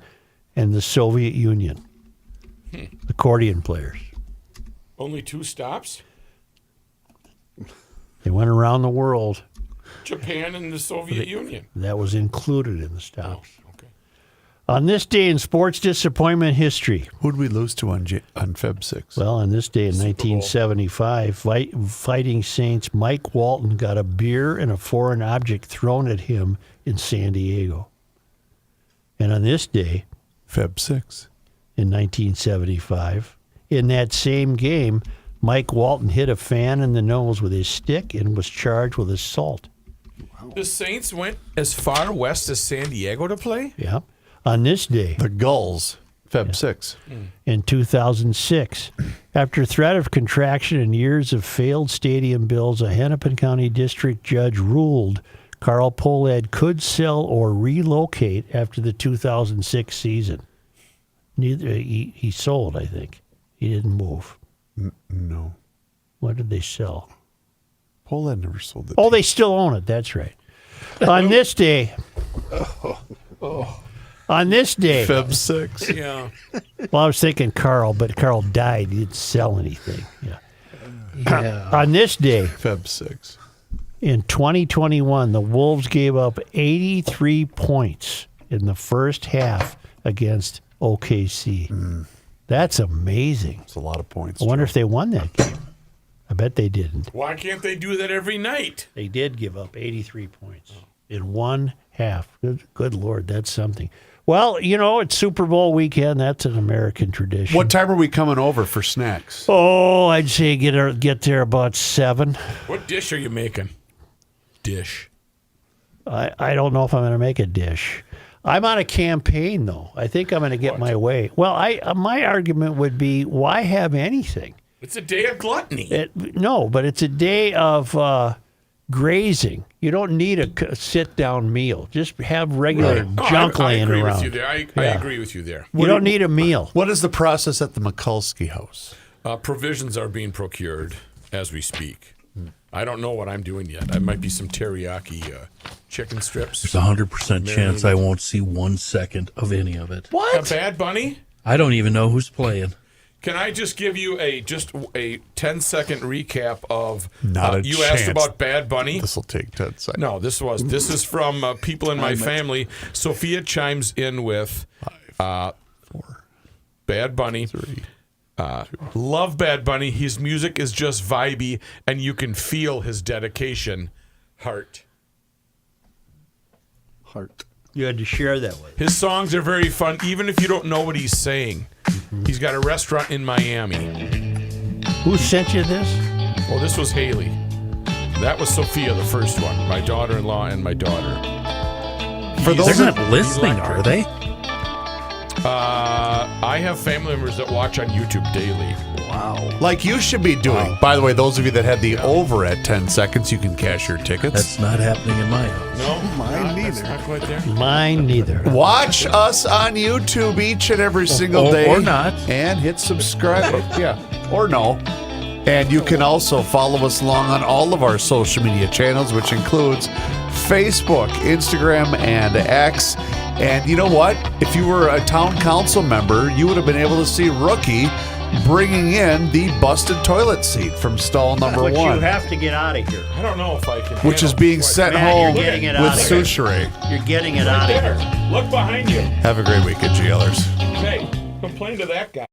and the Soviet Union. Accordion players. Only 2 stops? They went around the world. Japan and the Soviet Union. That was included in the stops. Oh, okay. On this day in sports disappointment history. Who'd we lose to on Feb 6? Well, on this day in 1975, Fighting Saints Mike Walton got a beer and a foreign object thrown at him in San Diego. And on this day, Feb 6. In 1975, in that same game, Mike Walton hit a fan in the nose with his stick and was charged with assault. The Saints went as far west as San Diego to play? Yeah. On this day, The Gulls, Feb 6. in 2006, after threat of contraction and years of failed stadium bills, a Hennepin County District Judge ruled Carl Pohlad could sell or relocate after the 2006 season. He sold, I think. He didn't move. No. What did they sell? Poland never sold it. Oh, they still own it. That's right. On this day. On this day. Feb 6. Yeah. Well, I was thinking Carl, but Carl died. He didn't sell anything. Yeah. On this day. Feb 6. In 2021, the Wolves gave up 83 points in the first half against OKC. That's amazing. It's a lot of points. I wonder if they won that game. I bet they didn't. Why can't they do that every night? They did give up 83 points in one half. Good Lord, that's something. Well, you know, it's Super Bowl weekend. That's an American tradition. What time are we coming over for snacks? Oh, I'd say get there about 7. What dish are you making? Dish. I don't know if I'm going to make a dish. I'm on a campaign, though. I think I'm going to get my way. Well, my argument would be, why have anything? It's a day of gluttony. No, but it's a day of grazing. You don't need a sit-down meal. Just have regular junk laying around. I agree with you there. I agree with you there. You don't need a meal. What is the process at the Mikulski house? Provisions are being procured as we speak. I don't know what I'm doing yet. I might be some teriyaki chicken strips. There's a 100% chance I won't see 1 second of any of it. What? A Bad Bunny? I don't even know who's playing. Can I just give you a 10-second recap of you asked about Bad Bunny? This will take 10 seconds. No, this is from people in my family. Sophia chimes in with 5, 4, Bad Bunny. 3. Love Bad Bunny. His music is just vibey, and you can feel his dedication. Heart. You had to share that with. His songs are very fun, even if you don't know what he's saying. He's got a restaurant in Miami. Who sent you this? Well, this was Haley. That was Sophia, the first one. My daughter-in-law and my daughter. They're not listening, are they? I have family members that watch on YouTube daily. Wow. Like you should be doing. Wow. By the way, those of you that had the over at 10 seconds, you can cash your tickets. That's not happening in my house. No, Mine neither. Not quite there. Mine neither. Watch us on YouTube each and every single day. Or not. And hit subscribe. Yeah. Or no. And you can also follow us along on all of our social media channels, which includes Facebook, Instagram, and X. And you know what? If you were a town council member, you would have been able to see Rookie bringing in the busted toilet seat from stall number 1. But you have to get out of here. I don't know if I can. Which is being sent home with Sushere. You're getting it out of here. Look behind you. Have a great weekend, GLers. Hey, complain to that guy.